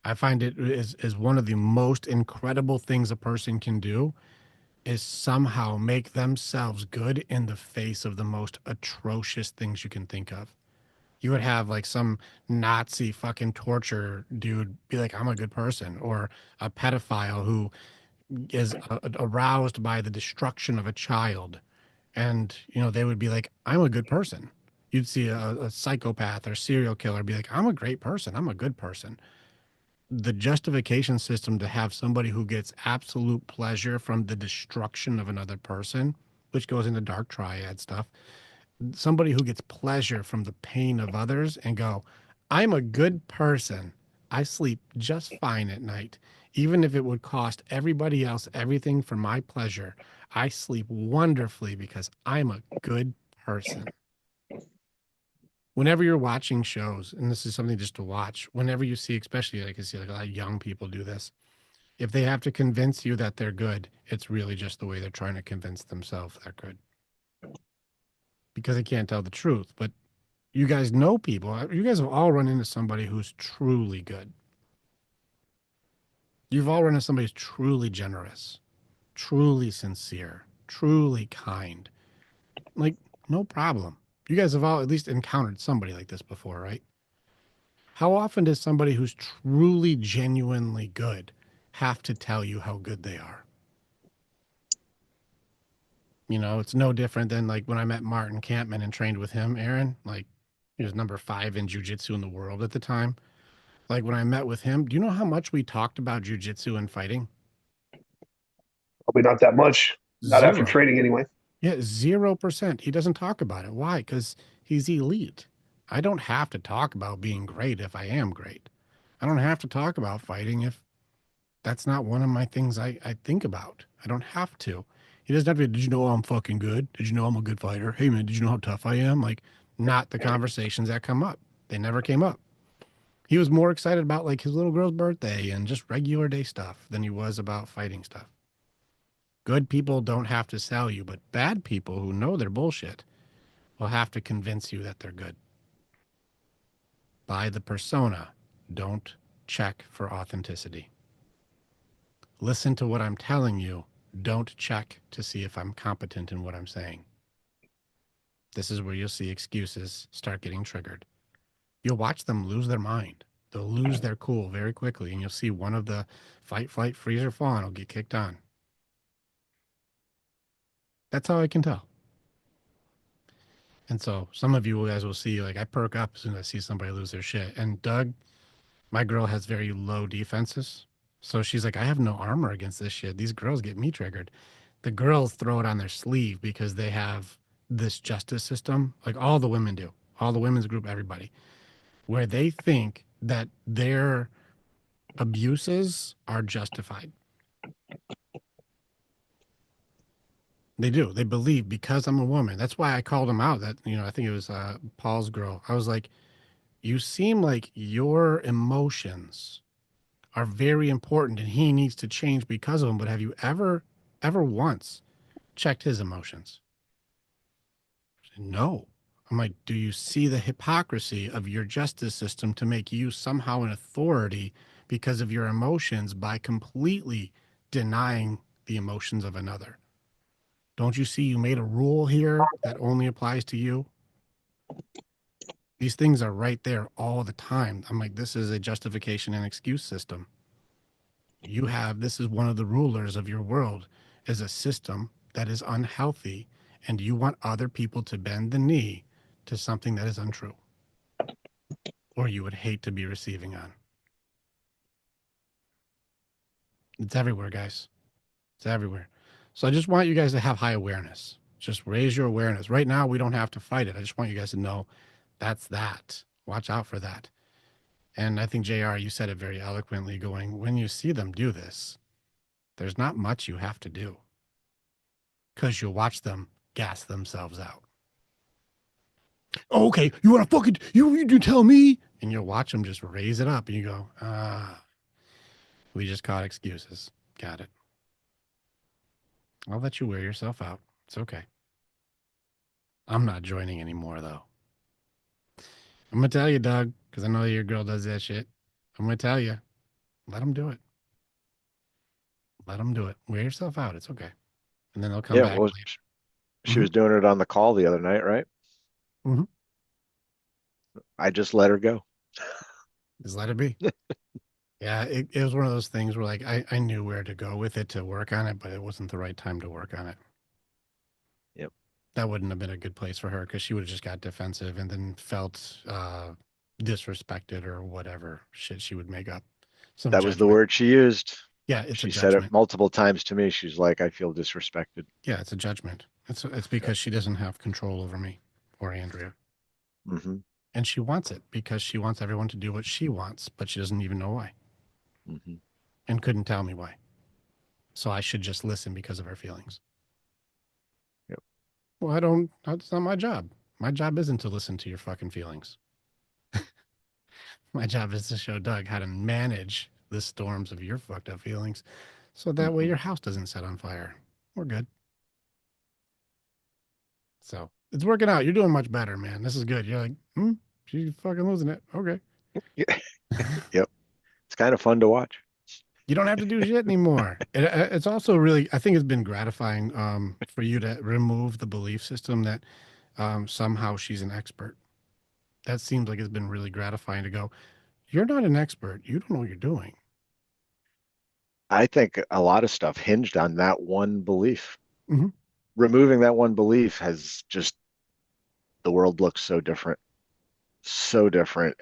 S1: I find it is one of the most incredible things a person can do is somehow make themselves good in the face of the most atrocious things you can think of. You would have like some Nazi fucking torture dude be like, I'm a good person, or a pedophile who is aroused by the destruction of a child. And, you know, they would be like, I'm a good person. You'd see a psychopath or serial killer be like, I'm a great person. I'm a good person. The justification system to have somebody who gets absolute pleasure from the destruction of another person, which goes into dark triad stuff, somebody who gets pleasure from the pain of others and go, I'm a good person. I sleep just fine at night. Even if it would cost everybody else everything for my pleasure, I sleep wonderfully because I'm a good person. Whenever you're watching shows, and this is something just to watch, whenever you see, especially like I see like a lot of young people do this, if they have to convince you that they're good, it's really just the way they're trying to convince themselves they're good. Because they can't tell the truth. But you guys know people. You guys have all run into somebody who's truly good. You've all run into somebody who's truly generous, truly sincere, truly kind. Like, no problem. You guys have all at least encountered somebody like this before, right? How often does somebody who's truly, genuinely good have to tell you how good they are? You know, it's no different than like when I met Martin Campman and trained with him, Aaron. Like, he was number 5 in jiu-jitsu in the world at the time. Like when I met with him, do you know how much we talked about jiu-jitsu and fighting?
S2: Probably not that much. Not after
S1: 0.
S2: training, anyway.
S1: Yeah, 0%. He doesn't talk about it. Why? Because he's elite. I don't have to talk about being great if I am great. I don't have to talk about fighting if that's not one of my things I think about. I don't have to. He doesn't have to, did you know I'm fucking good? Did you know I'm a good fighter? Hey man, did you know how tough I am? Like, not the conversations that come up. They never came up. He was more excited about like his little girl's birthday and just regular day stuff than he was about fighting stuff. Good people don't have to sell you, but bad people who know they're bullshit will have to convince you that they're good. Buy the persona. Don't check for authenticity. Listen to what I'm telling you. don't check to see if I'm competent in what I'm saying. This is where you'll see excuses start getting triggered. You'll watch them lose their mind. They'll lose their cool very quickly, and you'll see one of the fight, flight, freeze, or fawn will get kicked on. That's how I can tell. And so some of you guys will see, like, I perk up as soon as I see somebody lose their shit. And Doug, my girl, has very low defenses. So she's like, I have no armor against this shit. These girls get me triggered. The girls throw it on their sleeve because they have this justice system, like all the women do, all the women's group, everybody, where they think that their abuses are justified. They do. They believe because I'm a woman. That's why I called them out. That, you know, I think it was Paul's girl. I was like, you seem like your emotions are very important and he needs to change because of them. But have you ever once checked his emotions? No. I'm like, do you see the hypocrisy of your justice system to make you somehow an authority because of your emotions by completely denying the emotions of another? Don't you see you made a rule here that only applies to you? These things are right there all the time. I'm like, this is a justification and excuse system. This is one of the rulers of your world, is a system that is unhealthy, and you want other people to bend the knee to something that is untrue, or you would hate to be receiving on. It's everywhere, guys. It's everywhere. So I just want you guys to have high awareness. Just raise your awareness. Right now, we don't have to fight it. I just want you guys to know that's that. Watch out for that. And I think, JR, you said it very eloquently, going, when you see them do this, there's not much you have to do because you'll watch them gas themselves out. Oh, okay, you want to fucking, you do tell me? And you'll watch them just raise it up and you go, we just caught excuses. Got it. I'll let you wear yourself out. It's okay. I'm not joining anymore, though. I'm going to tell you, Doug, because I know your girl does that shit. I'm going to tell you, let them do it. Let them do it. Wear yourself out. It's okay. And then they'll come
S5: Yeah,
S1: back
S5: well,
S1: later.
S5: she was doing it on the call the other night, right?
S1: Mhm.
S5: I just let her go.
S1: Just let it be. Yeah, it was one of those things where, like, I knew where to go with it to work on it, but it wasn't the right time to work on it.
S5: Yep.
S1: That wouldn't have been a good place for her because she would have just got defensive and then felt disrespected or whatever shit she would make up. Some
S5: That was the
S1: judgment.
S5: word she used.
S1: Yeah, it's
S5: She
S1: a
S5: said it
S1: judgment.
S5: multiple times to me. She's like, I feel disrespected.
S1: Yeah, it's a judgment. It's because she doesn't have control over me or Andrea.
S5: Mm-hmm.
S1: And she wants it because she wants everyone to do what she wants, but she doesn't even know why
S5: Mm-hmm.
S1: and couldn't tell me why. So I should just listen because of her feelings.
S5: Yep.
S1: Well, that's not my job. My job isn't to listen to your fucking feelings. My job is to show Doug how to manage the storms of your fucked up feelings so that way
S5: Mm-hmm.
S1: your house doesn't set on fire. We're good. So it's working out. You're doing much better, man. This is good. You're like, she's fucking losing it. Okay.
S5: Yep. It's kind of fun to watch.
S1: You don't have to do shit anymore. It's also really, I think it's been gratifying for you to remove the belief system that somehow she's an expert. That seems like it's been really gratifying to go, you're not an expert. You don't know what you're doing.
S5: I think a lot of stuff hinged on that one belief.
S1: Mm-hmm.
S5: Removing that one belief has just, the world looks so different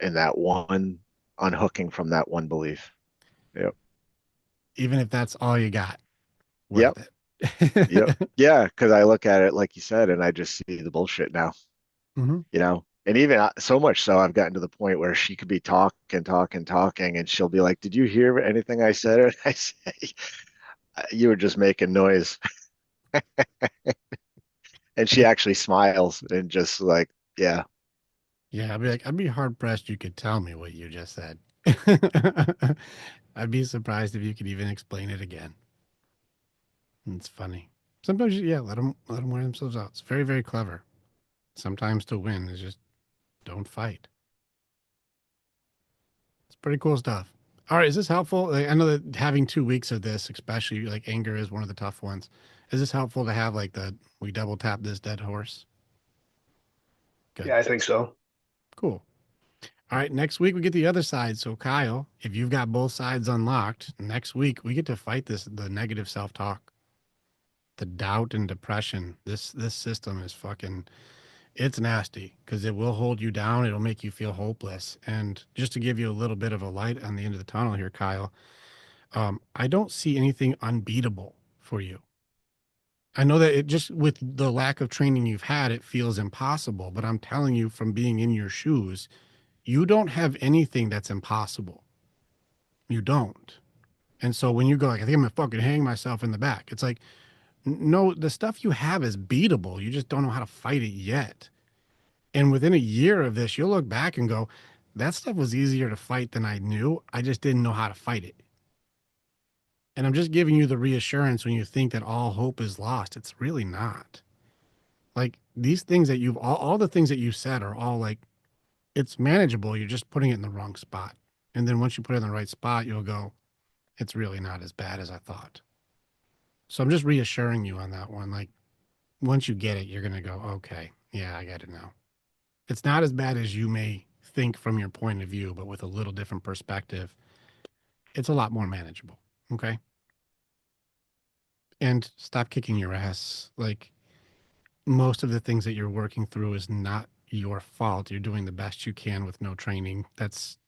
S5: in that one, unhooking from that one belief. Yep.
S1: Even if that's all you got,
S5: Yep.
S1: worth
S5: Yep.
S1: it.
S5: Yeah. Cause I look at it, like you said, and I just see the bullshit now,
S1: Mm-hmm.
S5: and even so much so I've gotten to the point where she could be talking, and she'll be like, did you hear anything I said? And I say, you were just making noise. And she actually smiles and just like, yeah.
S1: Yeah, I'd be hard pressed you could tell me what you just said. I'd be surprised if you could even explain it again. It's funny. Sometimes, yeah, let them wear themselves out. It's very, very clever. Sometimes to win is just don't fight. It's pretty cool stuff. All right, is this helpful? Like, I know that having 2 weeks of this, especially like anger, is one of the tough ones. Is this helpful to have like the we double tap this dead horse? Good,
S2: Yeah, I think so.
S1: cool. All right, next week we get the other side. So Kyle, if you've got both sides unlocked, next week we get to fight the negative self-talk, the doubt and depression. This system is fucking it's nasty because it will hold you down. It'll make you feel hopeless. And just to give you a little bit of a light on the end of the tunnel here, Kyle, I don't see anything unbeatable for you. I know that it just with the lack of training you've had, it feels impossible. But I'm telling you, from being in your shoes, you don't have anything that's impossible. You don't. And so when you go like, I think I'm gonna fucking hang myself in the back, it's like, no, the stuff you have is beatable. You just don't know how to fight it yet. And within a year of this, you'll look back and go, that stuff was easier to fight than I knew. I just didn't know how to fight it. And I'm just giving you the reassurance when you think that all hope is lost. It's really not. Like these things that all the things that you said are all like, it's manageable. You're just putting it in the wrong spot. And then once you put it in the right spot, you'll go, it's really not as bad as I thought. So I'm just reassuring you on that one. Like once you get it, you're going to go, okay, yeah, I get it now. It's not as bad as you may think from your point of view, but with a little different perspective, it's a lot more manageable. Okay. And stop kicking your ass. Like most of the things that you're working through is not your fault. You're doing the best you can with no training. That's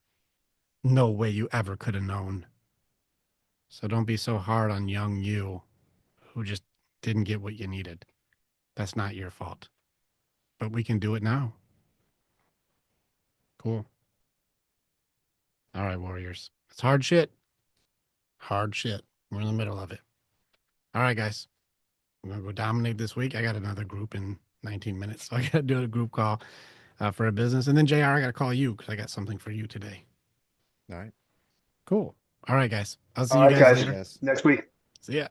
S1: no way you ever could have known. So don't be so hard on young you who just didn't get what you needed. That's not your fault. But we can do it now. Cool. All right, Warriors. It's hard shit. Hard shit. We're in the middle of it. All right, guys. I'm going to go dominate this week. I got another group in 19 minutes. So I got to do a group call for a business. And then, JR, I got to call you because I got something for you today.
S3: All right.
S1: Cool. All right, guys. I'll see
S2: All
S1: you
S2: right,
S1: guys
S2: guys.
S1: later.
S3: Yes.
S2: Next week.
S1: See ya.